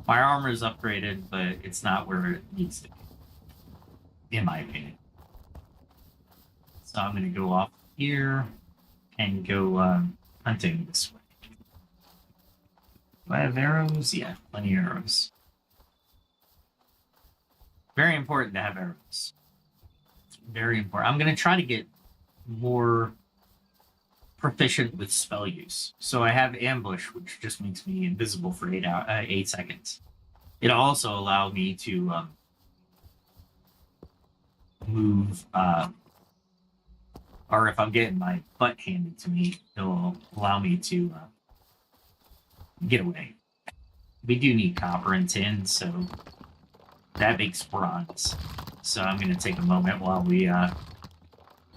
My armor is upgraded, but it's not where it needs to be, in my opinion. So I'm going to go off here and go hunting this way. Do I have arrows? Yeah, plenty of arrows. Very important to have arrows. It's very important. I'm going to try to get more proficient with spell use. So I have ambush, which just makes me invisible for 8 seconds. It'll also allow me to move, or if I'm getting my butt handed to me, it'll allow me to get away. We do need copper and tin, so that makes bronze. So I'm going to take a moment while we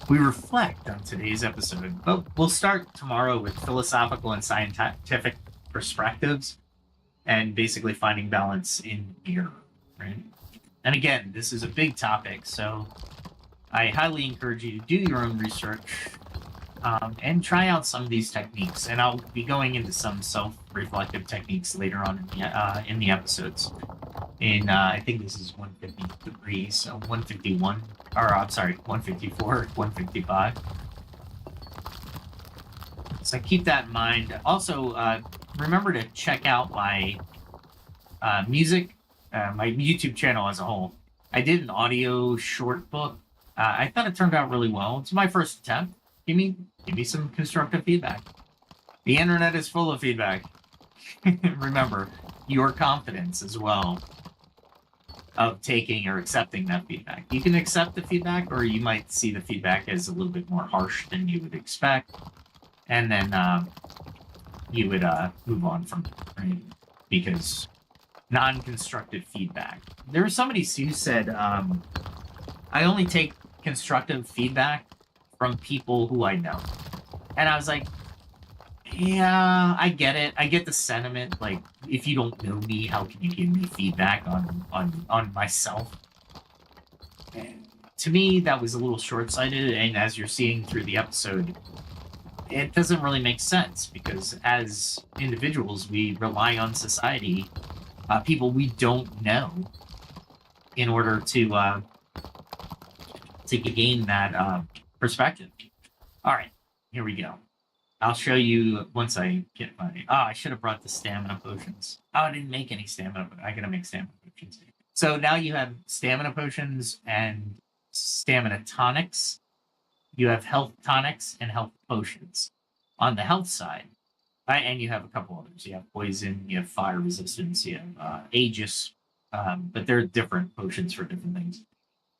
reflect on today's episode. But we'll start tomorrow with philosophical and scientific perspectives and basically finding balance in mirror, right? And again, this is a big topic, so I highly encourage you to do your own research and try out some of these techniques. And I'll be going into some self-reflective techniques later on in the episodes. I think this is 153, so 151, or I'm sorry, 154, 155. So keep that in mind. Also, remember to check out my music, my YouTube channel as a whole. I did an audio short book. I thought it turned out really well. It's my first attempt. Give me some constructive feedback. The internet is full of feedback. Remember, your confidence as well of taking or accepting that feedback. You can accept the feedback, or you might see the feedback as a little bit more harsh than you would expect. And then you would move on from it, right? Because non-constructive feedback. There was somebody who said, I only take constructive feedback from people who I know. And I was like, Yeah, I get it. I get the sentiment. Like, if you don't know me, how can you give me feedback on myself? And to me, that was a little short-sighted. And as you're seeing through the episode, it doesn't really make sense because as individuals, we rely on society, people we don't know, in order to gain that perspective. All right, here we go. I'll show you once I get my... Oh, I should have brought the stamina potions. Oh, I didn't make any stamina. I gotta make stamina potions. So now you have stamina potions and stamina tonics. You have health tonics and health potions. On the health side, and you have a couple others. You have poison, you have fire resistance, you have Aegis, but they're different potions for different things.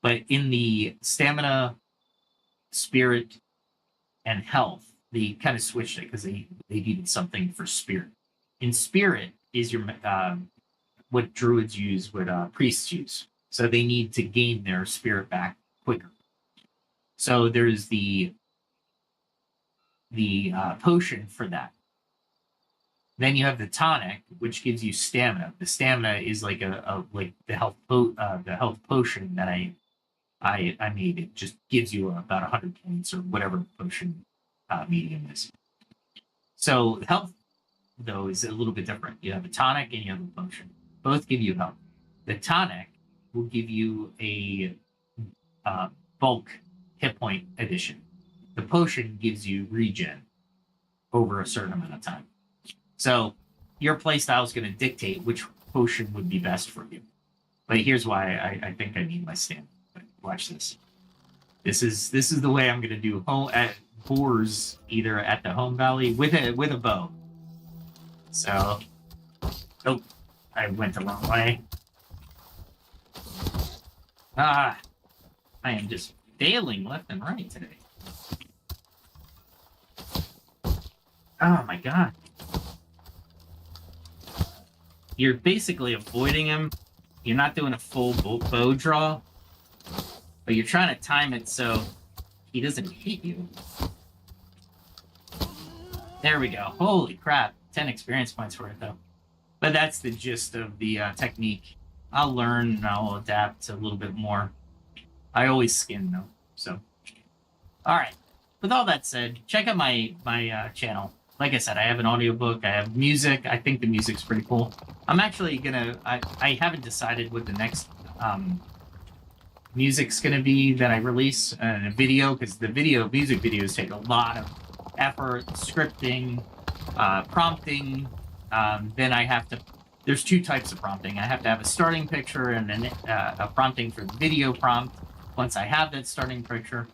But in the stamina, spirit, and health, they kind of switched it because they needed something for spirit. In spirit is your what druids use, what priests use. So they need to gain their spirit back quicker. So there's the potion for that. Then you have the tonic, which gives you stamina. The stamina is like like the health potion that I made. It just gives you about 100 points or whatever potion medium is. So health, though, is a little bit different. You have a tonic and you have a potion. Both give you health. The tonic will give you a bulk hit point addition. The potion gives you regen over a certain amount of time. So your playstyle is going to dictate which potion would be best for you. But here's why I think I need my stamina. Watch this. This is the way I'm going to do boars either at the home valley with a bow. So, oh, I went the wrong way. I am just failing left and right today. Oh my god. You're basically avoiding him. You're not doing a full bow draw, but you're trying to time it so he doesn't hit you. There we go. Holy crap. 10 experience points for it, though. But that's the gist of the technique. I'll learn and I'll adapt a little bit more. I always skin, though. So, all right. With all that said, check out my channel. Like I said, I have an audiobook. I have music. I think the music's pretty cool. I'm actually gonna... I haven't decided what the next music's gonna be that I release in a video, because the music videos take a lot of effort, scripting, prompting. Then I have to... There's two types of prompting. I have to have a starting picture and then a prompting for the video prompt. Once I have that starting picture,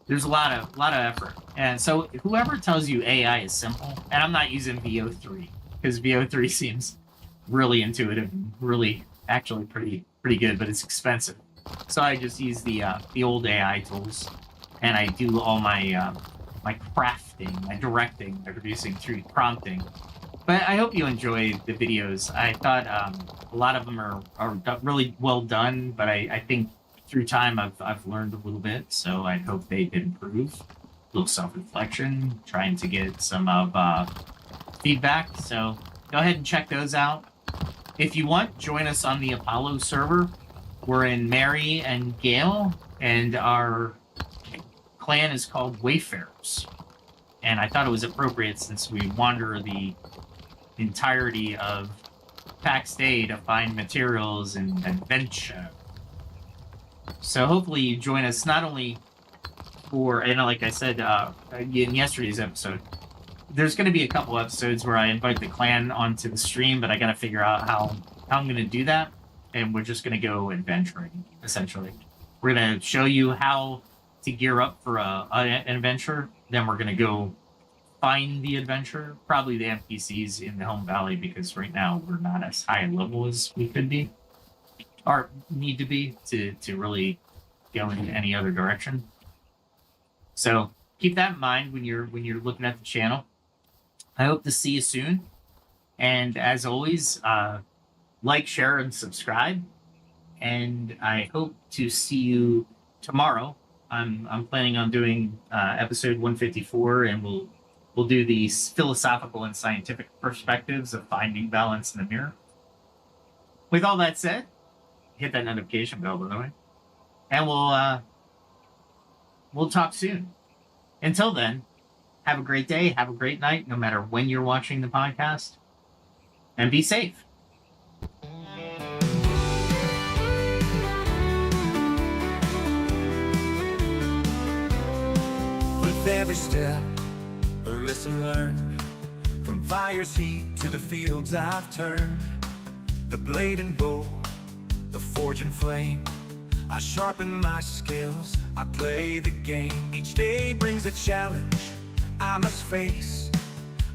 there's a lot of effort. And so whoever tells you AI is simple, and I'm not using VO3 because VO3 seems really intuitive and really actually pretty good, but it's expensive. So I just use the old AI tools, and I do all my my crafting, my directing, my producing through prompting. But I hope you enjoy the videos. I thought a lot of them are really well done, but I think through time I've learned a little bit, so I hope they improve. A little self-reflection, trying to get some feedback. So go ahead and check those out. If you want, join us on the Apollo server. We're in Mary and Gale, and our clan is called Wayfarers. And I thought it was appropriate since we wander the entirety of Pax Day to find materials and adventure. So hopefully you join us not only for, and like I said in yesterday's episode, there's going to be a couple episodes where I invite the clan onto the stream, but I got to figure out how I'm going to do that. And we're just going to go adventuring, essentially. We're going to show you how to gear up for an adventure. Then we're going to go find the adventure, probably the NPCs in the home valley, because right now we're not as high level as we could be, or need to be, to really go in any other direction. So keep that in mind when you're looking at the channel. I hope to see you soon. And as always, like, share, and subscribe. And I hope to see you tomorrow. I'm planning on doing episode 154, and we'll We'll do the philosophical and scientific perspectives of finding balance in the mirror. With all that said, hit that notification bell, by the way, and we'll talk soon. Until then, have a great day, have a great night, no matter when you're watching the podcast, and be safe. With every step, a lesson learned. From fire's heat to the fields I've turned. The blade and bow, the forge and flame. I sharpen my skills, I play the game. Each day brings a challenge I must face.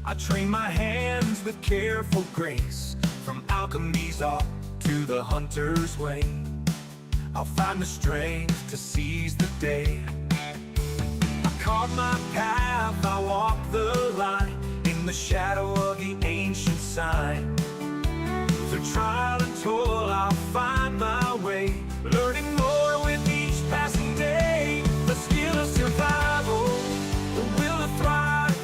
I train my hands with careful grace. From alchemy's art to the hunter's way, I'll find the strength to seize the day. I carve my path, I walk the line, in the shadow of the ancient sign. Through trial and toil, I'll find my way, learning more with each passing day. The skill of survival, the will to thrive,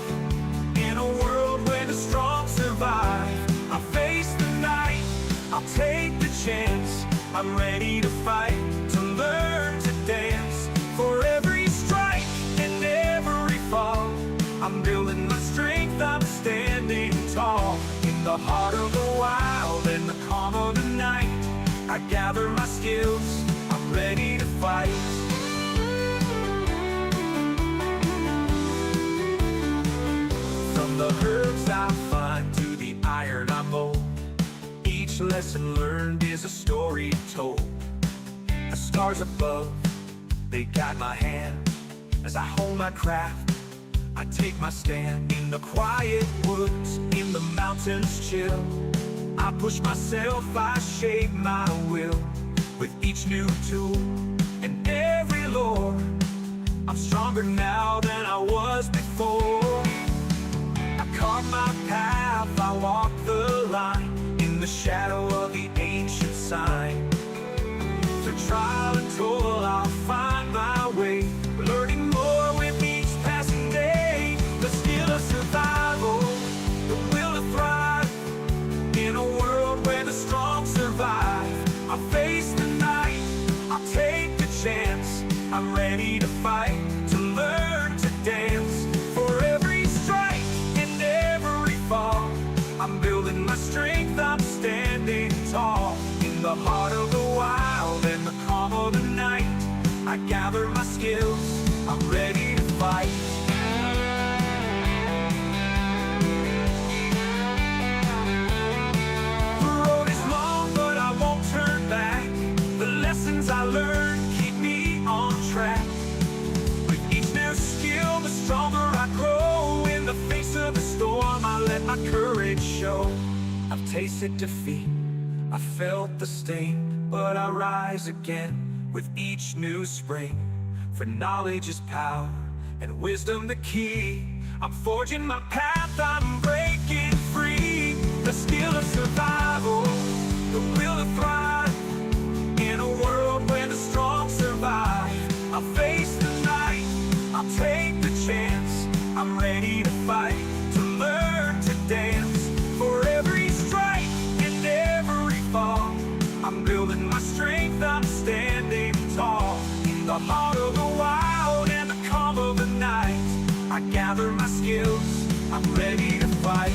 in a world where the strong survive. I face the night, I'll take the chance. I'm ready to fight, to learn to dance. For every strike and every fall, I'm building my strength, I'm standing tall. In the heart of the wild and the calm of the night, I gather my skills, I'm ready to fight. From the herbs I find to the iron I mold, each lesson learned is a story told. The stars above, they guide my hand. As I hold my craft, I take my stand. In the quiet woods, in the mountains chill, I push myself, I shape my will. With each new tool and every lore, I'm stronger now than I was before. I carve my path, I walk the line, in the shadow of the ancient sign. Through trial and toil, I'll find my way, learning more with each passing day. The skill of survival, the will to thrive, in a world where the strong survive. I'll face the night, I'll take the chance. I'm ready to fight, to learn to dance. For every strike and every fall, I'm building my strength, I'm standing tall. In the heart of the wild and the calm of the night, I gather my skills, I'm ready to fight. The road is long, but I won't turn back. The lessons I learned keep me on track. With each new skill, the stronger I grow. In the face of the storm, I let my courage show. I've tasted defeat, I felt the sting, but I rise again with each new spring. For knowledge is power, and wisdom the key. I'm forging my path, I'm breaking free. The skill of survival, the will to thrive, in a world where the strong survive. I'll face the night, I'll take the chance. I'm ready to fight, to learn to dance. For every strike and every fall, I'm building my strength, I'm standing tall. In the heart of the wild and the calm of the night, I gather my skills, I'm ready to fight.